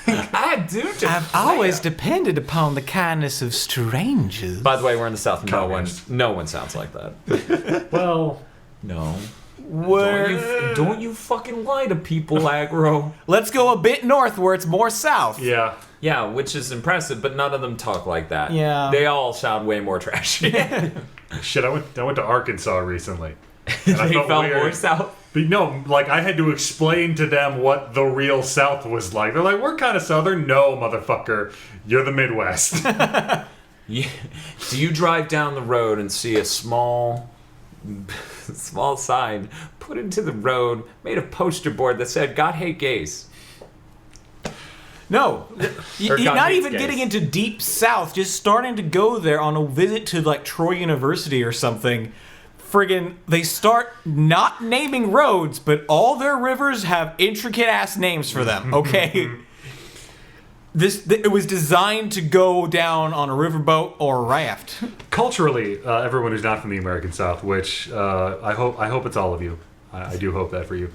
I do. I've always depended upon the kindness of strangers. By the way, we're in the South. Communist. No one sounds like that. Well, No. Where? Don't you fucking lie to people, aggro. Let's go a bit north where it's more south. yeah. Yeah, which is impressive, but none of them talk like that. Yeah. They all sound way more trashy. Shit, I went to Arkansas recently. And I They felt felt weird. more south. But no, like I had to explain to them what the real South was like. They're like, we're kind of Southern. No, motherfucker. You're the Midwest. Yeah. Do you drive down the road and see a small small sign put into the road, made a poster board that said, God hate gays. No, you're God not hates even gays. getting into deep south. Just starting to go there on a visit to like Troy University or something. Friggin', they start not naming roads, but all their rivers have intricate ass names for them. Okay, it was designed to go down on a riverboat or a raft. Culturally, everyone who's not from the American South, which I hope it's all of you. I do hope that for you.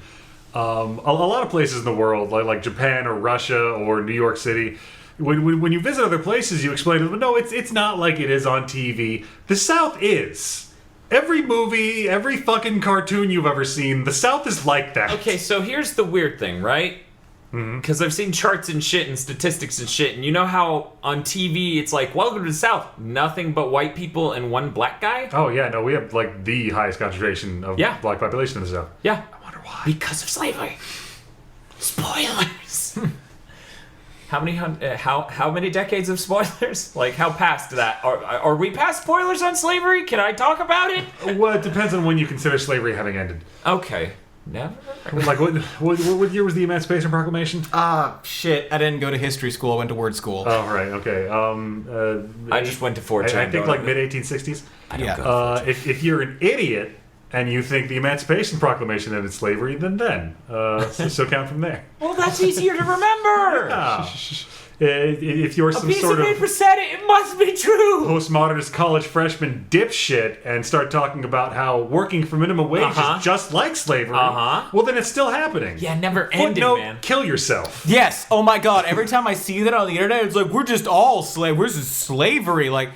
A lot of places in the world, like Japan or Russia or New York City, when you visit other places, you explain to them, no, it's not like it is on TV. The South is. Every movie, every fucking cartoon you've ever seen, the South is like that. Okay, so here's the weird thing, right? Because I've seen charts and shit and statistics and shit, and you know how on TV it's like, welcome to the South, nothing but white people and one black guy? Oh yeah, no, we have like the highest concentration of black population in the South. Yeah. I wonder why. Because of slavery. Spoilers. How many decades of spoilers? Like, how past that? Are we past spoilers on slavery? Can I talk about it? Well, it depends on when you consider slavery having ended. Okay. Never. Like, what year was the Emancipation Proclamation? Shit, I didn't go to history school. I went to word school. Oh, right, okay. I just went to 4chan. I think like mid-1860s. I don't Yeah. go to 4chan. If you're an idiot and you think the Emancipation Proclamation ended slavery, then so count from there. Well, that's easier to remember. If you're A some piece sort of of paper said it. It must be true. postmodernist college freshman dipshit and start talking about how working for minimum wage is just like slavery, well, then it's still happening. Yeah, never ended, Footnote, man. kill yourself. Yes. Oh my God. Every time I see that on the internet, it's like we're just all slave. Where's this slavery? Like,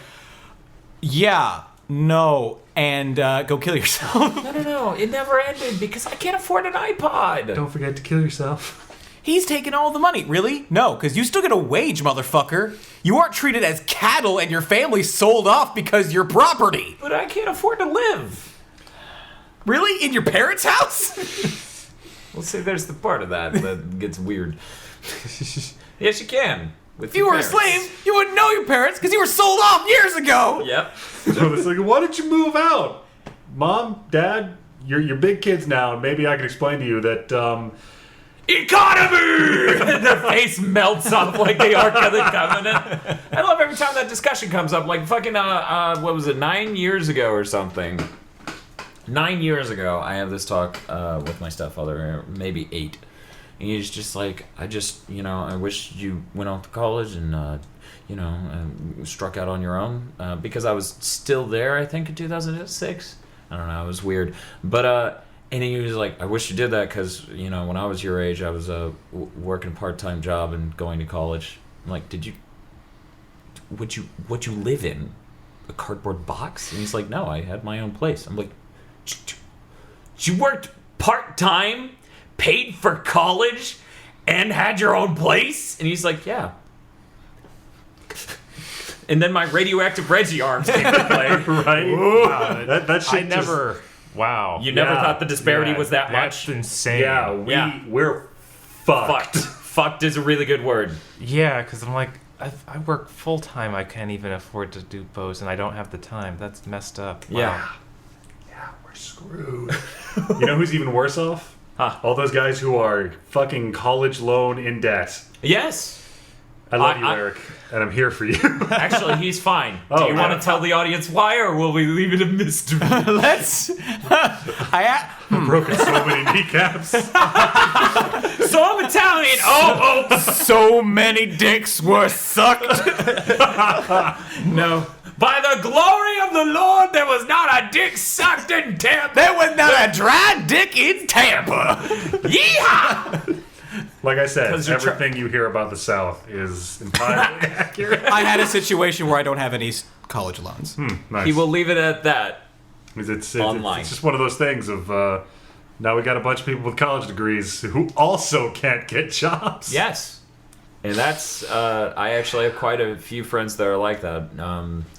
yeah, no, and go kill yourself. No. It never ended because I can't afford an iPod. Don't forget to kill yourself. He's taking all the money. Really? No, because you still get a wage, motherfucker. You aren't treated as cattle, and your family's sold off because you're property. But I can't afford to live. Really? In your parents' house? Well, see, there's the part of that gets weird. Yes, you can. If you were a slave, you wouldn't know your parents because you were sold off years ago. Yep. So it's like, why don't you move out? Mom, Dad, you're big kids now, and maybe I can explain to you that, economy! Their face melts off like the Ark of the Covenant. I love every time that discussion comes up. Like fucking, what was it, 9 years ago or something? 9 years ago, I have this talk with my stepfather, maybe 8. And he's just like, I wish you went off to college and, struck out on your own. Because I was still there, I think, in 2006. I don't know, it was weird. But, and he was like, I wish you did that because, when I was your age, I was working a part-time job and going to college. I'm like, would you live in a cardboard box? And he's like, no, I had my own place. I'm like, you worked part-time, paid for college, and had your own place? And he's like, yeah. And then my radioactive Reggie arms came into play. right? Wow, that shit I never. Wow. You never Yeah, thought the disparity yeah, was that That's much? insane. We're fucked. Fucked is a really good word. Yeah, because I'm like, I work full time. I can't even afford to do bows, and I don't have the time. That's messed up. Wow. Yeah, we're screwed. You know who's even worse off? Huh. All those guys who are fucking college loan in debt. Yes. I love you, I- Eric, and I'm here for you. Actually, he's fine. Oh, Do you want yeah. to tell the audience why, or will we leave it a mystery? Let's. Broken so many kneecaps. So I'm Italian. Oh. So many dicks were sucked. No. By the glory of the Lord, there was not a dick sucked in Tampa. There was not a dry dick in Tampa. Yeehaw! Like I said, 'Cause you're everything you hear about the South is entirely accurate. I had a situation where I don't have any college loans. Nice. He will leave it at that. It's Online. It's just one of those things of now we got a bunch of people with college degrees who also can't get jobs. Yes. And that's, I actually have quite a few friends that are like that.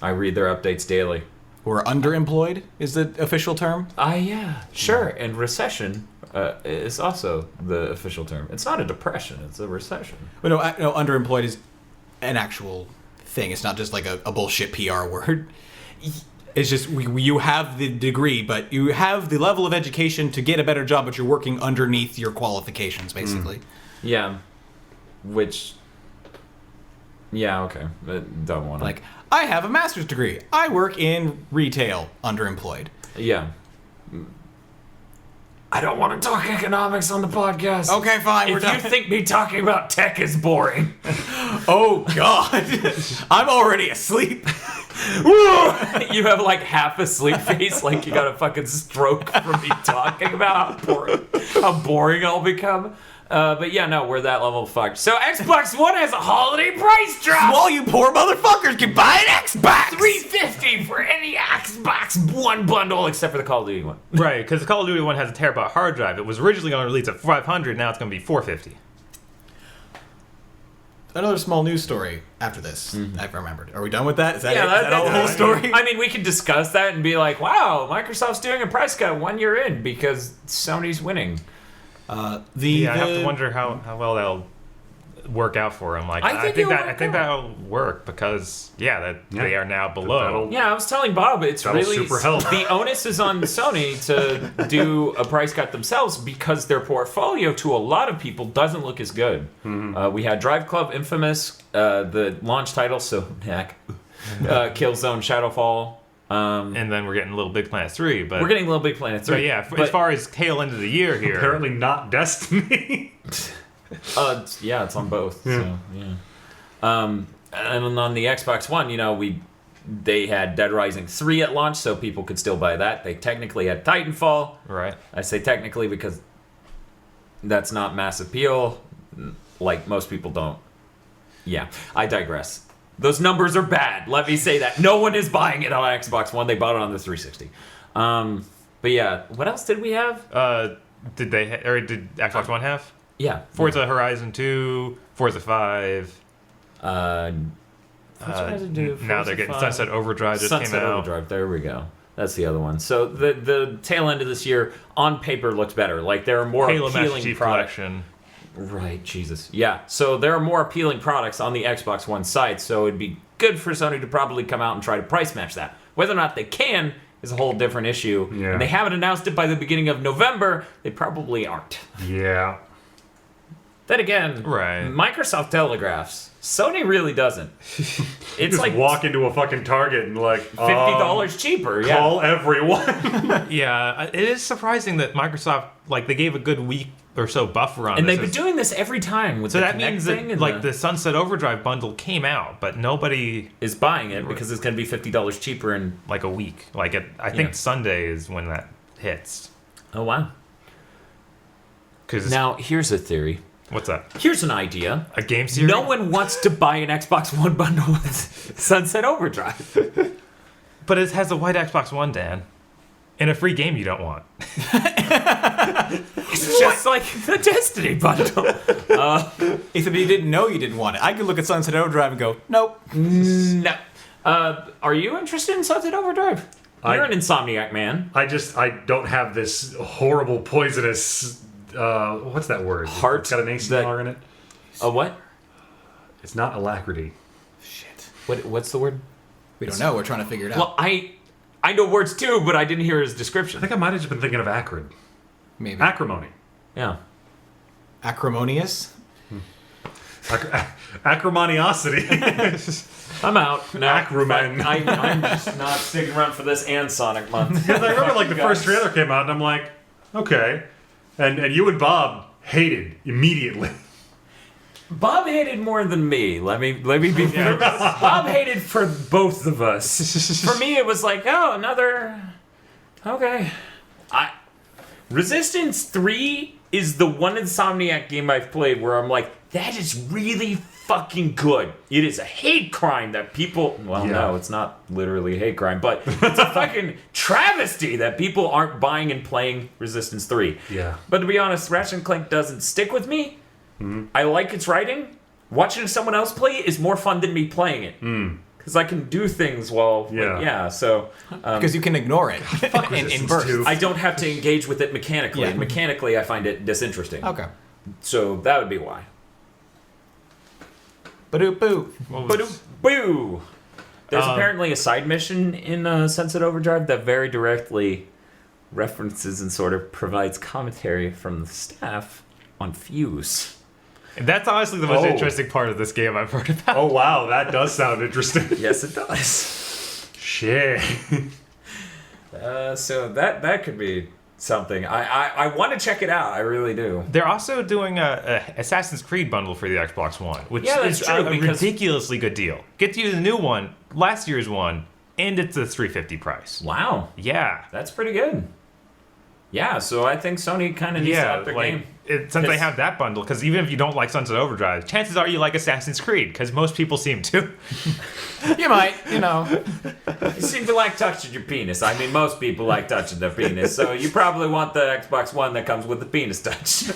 I read their updates daily. Or underemployed is the official term. Yeah, sure. And recession is also the official term. It's not a depression, it's a recession. But no, underemployed is an actual thing. It's not just like a bullshit PR word. It's just you have the degree, but you have the level of education to get a better job, but you're working underneath your qualifications, basically. Yeah. Which. Yeah, okay. But don't want to. Like, I have a master's degree. I work in retail, underemployed. Yeah. I don't want to talk economics on the podcast. Okay, fine. We're If you done. think me talking about tech is boring, Oh God, I'm already asleep. you have like half a sleep face, like you got a fucking stroke from me talking about how boring I'll become. But yeah, no, we're that level fucked. So Xbox One has a holiday price drop. All you poor motherfuckers can buy an Xbox. $350 for any Xbox One bundle except for the Call of Duty one. Right, because the Call of Duty one has a terabyte hard drive. It was originally going to release at 500. Now it's going to be 450. Another small news story after this. I've remembered. Are we done with that? Is that, Yeah, it? Is that all the whole story? I mean, we could discuss that and be like, wow, Microsoft's doing a price cut 1 year in because Sony's winning. I have to wonder how well that'll work out for them. Like, I think that'll work because they are now below. Yeah, I was telling Bob, it's That'll really super help. the onus is on Sony to do a price cut themselves because their portfolio to a lot of people doesn't look as good. We had Drive Club, Infamous, the launch title, so Killzone, Shadowfall. And then we're getting Little Big Planet 3, but We're getting Little Big Planet 3. But yeah, as far as tail end of the year here, Apparently not Destiny. It's on both. So, yeah. And on the Xbox One, they had Dead Rising 3 at launch, so people could still buy that. They technically had Titanfall. right? I say technically because that's not mass appeal. Like, most people don't. Yeah, I digress. Those numbers are bad. Let me say that. No one is buying it on Xbox One. They bought it on the 360. But yeah, what else did we have? Did Xbox One have? Yeah. Forza Horizon 2, Forza 5. Forza Horizon 2, Now they're Forza getting 5. Sunset Overdrive just Sunset came out. Overdrive. There we go. That's the other one. So the tail end of this year on paper looks better. Like there are more Halo Master appealing Chief products. Collection. Right, Jesus. Yeah. So there are more appealing products on the Xbox One side. So it'd be good for Sony to probably come out and try to price match that. Whether or not they can is a whole different issue. Yeah. And they haven't announced it by the beginning of November. They probably aren't. Yeah. Then again, Right. Microsoft telegraphs. Sony really doesn't. It's Just like walk into a fucking Target and like $50 cheaper. Yeah. call everyone. Yeah, it is surprising that Microsoft, they gave a good week or so buffer on And this. they've been doing this every time with So the that Kinect means thing that, and the Sunset Overdrive bundle came out, but nobody, is buying it because it's going to be $50 cheaper and a week. I think Yeah. Sunday is when that hits. oh wow. 'Cause Now here's a theory. what's that? Here's an idea. A game series? No one wants to buy an Xbox One bundle with Sunset Overdrive. But it has a white Xbox One, Dan. And a free game you don't want. It's just like the Destiny bundle. Except you didn't know you didn't want it. I could look at Sunset Overdrive and go, nope. No. Are you interested in Sunset Overdrive? You're an Insomniac man. I don't have this horrible poisonous. What's that word? Heart It's got an ACR in it. A what? It's not alacrity. Shit. What's the word? We don't know. We're trying to figure it out. Well, I know words too, but I didn't hear his I description. think I might have just been thinking of acrid. Maybe. Acrimony. Yeah. Acrimonious? Acrimoniosity. I'm out. No, Acrumen. I'm just not sticking around for this and Sonic Month. Because I remember the first trailer came out and I'm like, okay. And you and Bob hated immediately. Bob hated more than me. Let me be fair. Bob hated for both of us. For me, it was like, oh, another. Okay. Resistance 3 is the one Insomniac game I've played where I'm like, that is really fucking good. It is a hate crime that people. Well, Yeah. no, it's not literally a hate crime, but it's a fucking travesty that people aren't buying and playing Resistance 3. Yeah. But to be honest, Ratchet & Clank doesn't stick with me. I like its writing. Watching someone else play it is more fun than me playing it. Because I can do things while... Yeah. so... Because you can ignore it in Resistance bursts. 2. I don't have to engage with it mechanically. Yeah. And mechanically, I find it disinteresting. Okay. So that would be why. Ba-doop-boo. What was- Boo! There's apparently a side mission in Sunset Overdrive that very directly references and sort of provides commentary from the staff on Fuse. And that's honestly the most Oh. interesting part of this game I've heard about. Oh wow, that does sound interesting. Yes, it does. Shit. So that could be something. I want to check it out. I really do. They're also doing a Assassin's Creed bundle for the Xbox One, which Yeah, that's is true, a because- ridiculously good deal. Get you the new one, last year's one, and it's a $350 price. Wow, Yeah. that's pretty good. Yeah, so I think Sony kind of needs to Yeah, up their like game. since they 'Cause- have that bundle, because even if you don't like Sunset Overdrive, chances are you like Assassin's Creed, because most people seem to. You might, you know. You seem to like touching your penis. I mean, most people like touching their penis, so you probably want the Xbox One that comes with the penis touch.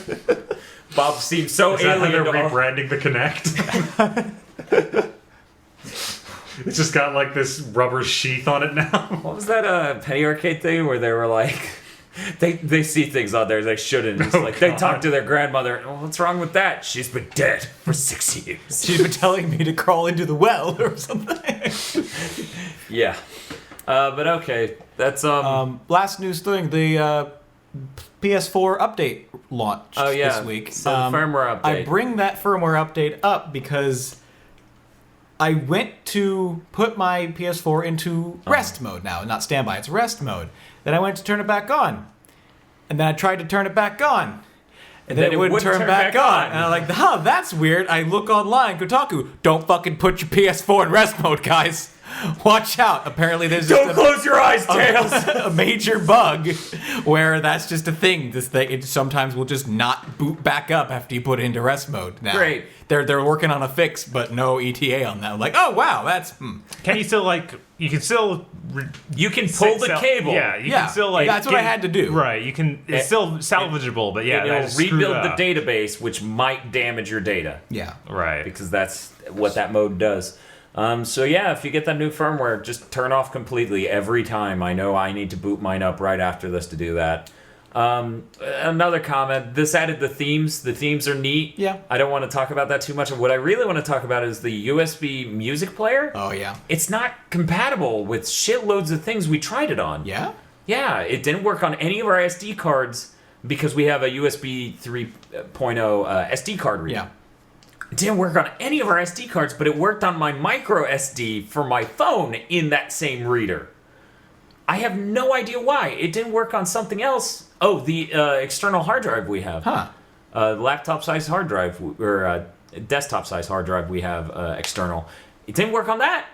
Bob seems so Is that how alien they're to all- rebranding the Kinect? It's just got like this rubber sheath on it now. What was that Penny Arcade thing where they were like, they see things on there they shouldn't. It's like they God. talk to their grandmother. Oh, what's wrong with that? She's been dead for 6 years. She's been telling me to crawl into the well or something. Yeah, but okay, that's Last news thing, the PS4 update launched Oh, yeah. this week. So the firmware update. I bring that firmware update up because I went to put my PS4 into rest mode now, not standby, it's rest mode. Then I went to turn it back on. And then I tried to turn it back on. And then it wouldn't turn back on. And I'm like, oh, that's weird. I look online, Kotaku, don't fucking put your PS4 in rest mode, guys. Watch out. Apparently there's just Don't close your eyes, Tails. a major bug where that's just a thing. This thing it sometimes will just not boot back up after you put it into rest mode. Now Great. they're working on a fix, but no ETA on that. I'm like, oh wow, that's Can you still you can still You can pull the cable. Yeah, you Yeah, can still like that's what I had to do. Right, you can. It's still salvageable, but yeah, And that it'll is screwed rebuild up. the database, which might damage your data. yeah. Right. Because that's what that mode does. So yeah, if you get that new firmware, just turn off completely every time. I know I need to boot mine up right after this to do that. Another comment, this added the themes. The themes are neat. Yeah. I don't want to talk about that too much. What I really want to talk about is the USB music player. Oh yeah. It's not compatible with shitloads of things we tried it on. Yeah. Yeah, it didn't work on any of our SD cards because we have a USB 3.0 SD card reader. Yeah. It didn't work on any of our SD cards, but it worked on my micro SD for my phone in that same reader. I have no idea why. It didn't work on something else. Oh, the external hard drive we have. Huh. Laptop size hard drive, or desktop size hard drive we have external. It didn't work on that,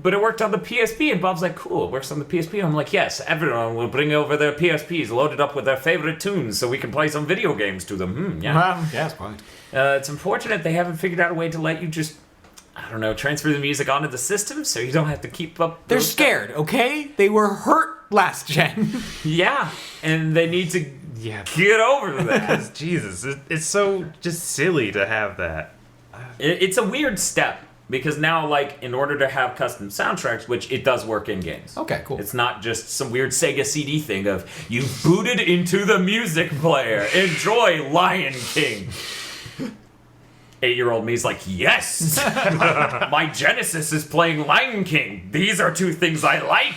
but it worked on the PSP. And Bob's like, cool, it works on the PSP. I'm like, yes, everyone will bring over their PSPs loaded up with their favorite tunes so we can play some video games to them. Yeah. Yeah, it's fine. It's unfortunate they haven't figured out a way to let you just, I don't know, transfer the music onto the system so you don't have to keep up. They're those- scared, okay? They were hurt last gen. Yeah, and they need to Yeah. get over that. Because Jesus, it's so just silly to have that. It's a weird step because now, like, in order to have custom soundtracks, which it does work in games. Okay, cool. It's not just some weird Sega CD thing of you booted into the music player. Enjoy Lion King. 8-year-old me's like, yes! My Genesis is playing Lion King. These are two things I like.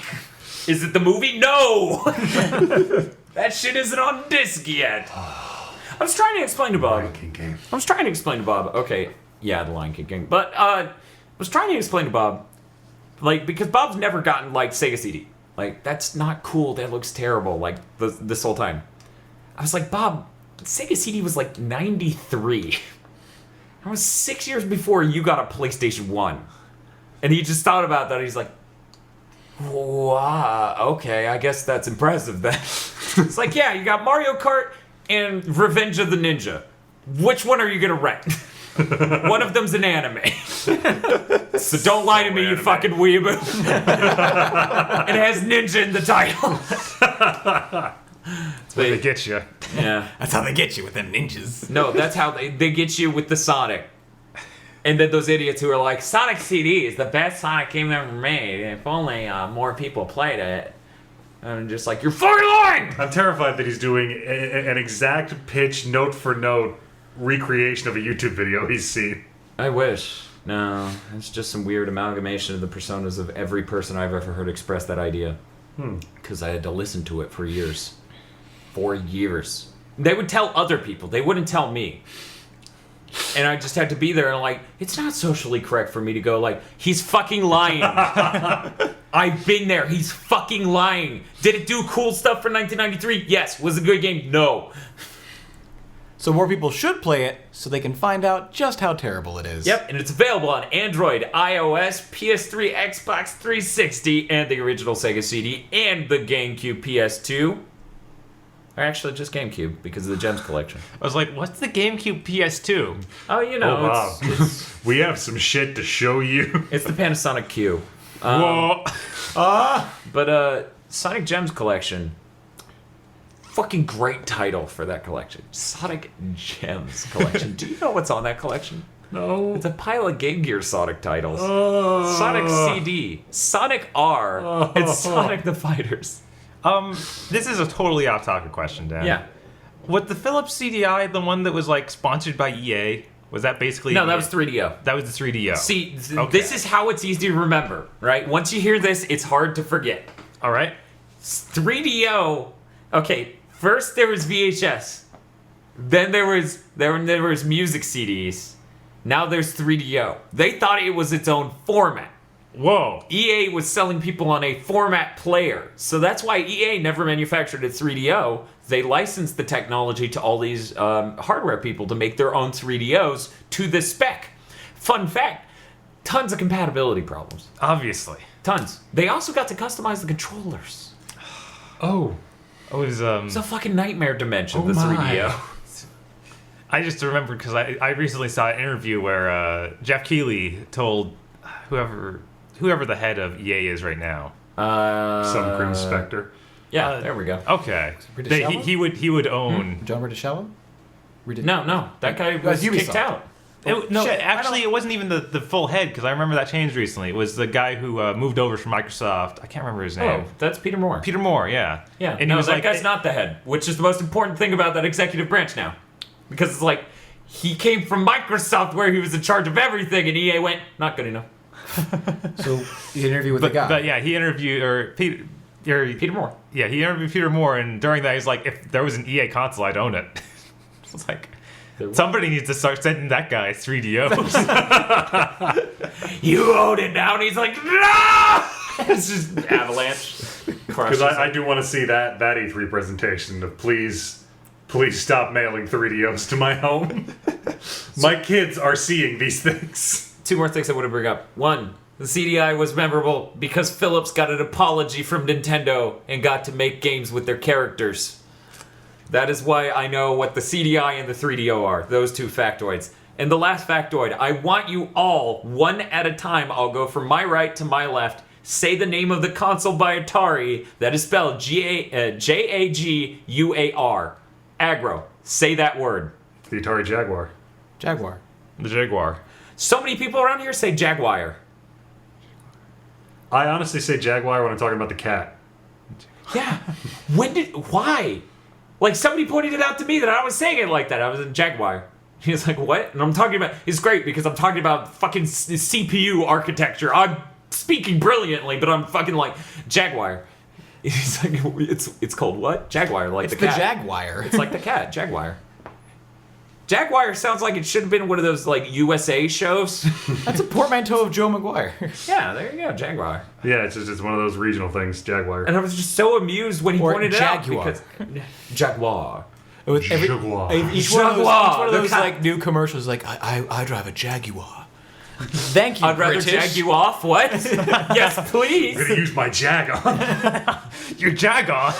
Is it the movie? No! That shit isn't on disc yet. I was trying to explain to Bob. Okay, yeah, the Lion King game. But I was trying to explain to Bob, like, because Bob's never gotten, like, Sega CD. Like, that's not cool. That looks terrible, like, this whole time. I was like, Bob, Sega CD was, like, 93. That was 6 years before you got a PlayStation 1. And he just thought about that. He's like, wow, okay, I guess that's impressive then. It's like, yeah, you got Mario Kart and Revenge of the Ninja. Which one are you gonna rent? One of them's an anime. So don't lie to me, you anime. fucking weeaboo. It has ninja in the title. That's where they get you. Yeah. That's how they get you with them ninjas. No, that's how they get you with the Sonic. And then those idiots who are like, Sonic CD is the best Sonic game ever made. If only more people played it. And I'm just like, you're fucking lying! I'm terrified that he's doing an exact pitch, note for note, recreation of a YouTube video he's seen. I wish. No, it's just some weird amalgamation of the personas of every person I've ever heard express that idea. Because I had to listen to it for years. 4 years. They would tell other people. They wouldn't tell me. And I just had to be there and like, it's not socially correct for me to go like, he's fucking lying. I've been there. He's fucking lying. Did it do cool stuff for 1993? Yes. Was it a good game? No. So more people should play it so they can find out just how terrible it is. Yep, and it's available on Android, iOS, PS3, Xbox 360, and the original Sega CD, and the GameCube PS2. Or actually, just GameCube, because of the Gems collection. I was like, what's the GameCube PS2? Oh, you know, Bob. it's We have some shit to show you. the Panasonic Q. Whoa. But Sonic Gems collection, fucking great title for that collection. Sonic Gems collection. Do you know what's on that collection? No. It's a pile of Game Gear Sonic titles. Sonic CD, Sonic R, and Sonic the Fighters. This is a totally off-topic question, Dan. Yeah. Was the Philips CDI the one that was like sponsored by EA? Was that basically? No, that was 3DO. That was the 3DO. See, Okay. this is how it's easy to remember, right? Once you hear this, it's hard to forget. All right. 3DO. Okay, first there was VHS, then there was music CDs. Now there's 3DO. They thought it was its own format. Whoa. EA was selling people on a format player, so that's why EA never manufactured a 3DO. They licensed the technology to all these hardware people to make their own 3DOs to the spec. Fun fact, tons of compatibility problems. Obviously. Tons. They also got to customize the controllers. Oh. It was It's a fucking nightmare dimension, Oh the my. 3DO. I just remembered because I recently saw an interview where Jeff Keighley told whoever the head of EA is right now. Some Grim Spectre. Yeah, there we go. Okay. British That he would own. John Riddishello? No, that guy was Ubisoft. kicked out. No, Shit, I actually, don't- it wasn't even the full head because I remember that changed recently. It was the guy who moved over from Microsoft. I can't remember his name. Oh, that's Peter Moore. Peter Moore, yeah. Yeah, and he no, was that like, guy's not the head, which is the most important thing about that executive branch now. Because it's like, he came from Microsoft where he was in charge of everything, and EA went, not good enough. So you interview with the guy. But yeah, he interviewed Peter Moore. Yeah, he interviewed Peter Moore, and during that, he's like, if there was an EA console, I'd own it. It's like, somebody needs to start sending that guy 3DOs. You own it now, and he's like, no! It's just avalanche. Because I do want to see that E3 presentation of please stop mailing 3DOs to my home. My kids are seeing these things. Two more things I want to bring up. One, the CDI was memorable because Philips got an apology from Nintendo and got to make games with their characters. That is why I know what the CDI and the 3DO are. Those two factoids. And the last factoid, I want you all, one at a time, I'll go from my right to my left, say the name of the console by Atari that is spelled Jaguar. Aggro. Say that word. The Atari Jaguar. Jaguar. The Jaguar. So many people around here say Jaguar. I honestly say Jaguar when I'm talking about the cat. Yeah. Why? Like, somebody pointed it out to me that I was saying it like that. I was in Jaguar. He was like, what? And I'm talking about, it's great because I'm talking about fucking CPU architecture. I'm speaking brilliantly, but I'm fucking like, Jaguar. He's like, it's called what? Jaguar, like It's the the cat. Jaguar. It's like the cat, Jaguar. Jaguar sounds like it should have been one of those, like, USA shows. That's a portmanteau of Joe Maguire. Yeah, there you go, Jaguar. Yeah, it's just one of those regional things, Jaguar. And I was just so amused when he Or pointed Jaguar. it out. Because, Jaguar. With Jaguar. Each one of Jaguar, those the cat. like new commercials, like I drive a Jaguar. Thank you, I'd rather British. jag you off. What? Yes, I'm please. gonna use my Jag on. Your Jaguar?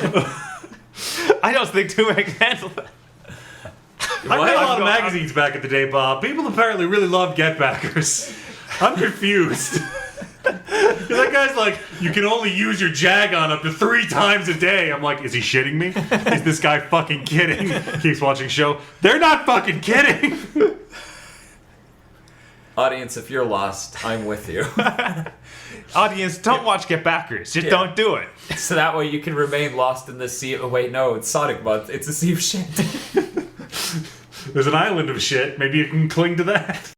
I don't think two can handle that. I read a lot of What? magazines back in the day, Bob. People apparently really love Get Backers. I'm confused. That guy's like, you can only use your Jag on up to 3 times a day. I'm like, is he shitting me? Is this guy fucking kidding? Keeps watching show. They're not fucking kidding. Audience, if you're lost, I'm with you. Audience, don't watch Get Backers. Just don't do it. So that way you can remain lost in the sea. Oh, wait, no, it's Sonic Month. It's a sea of shit. There's an island of shit. Maybe you can cling to that.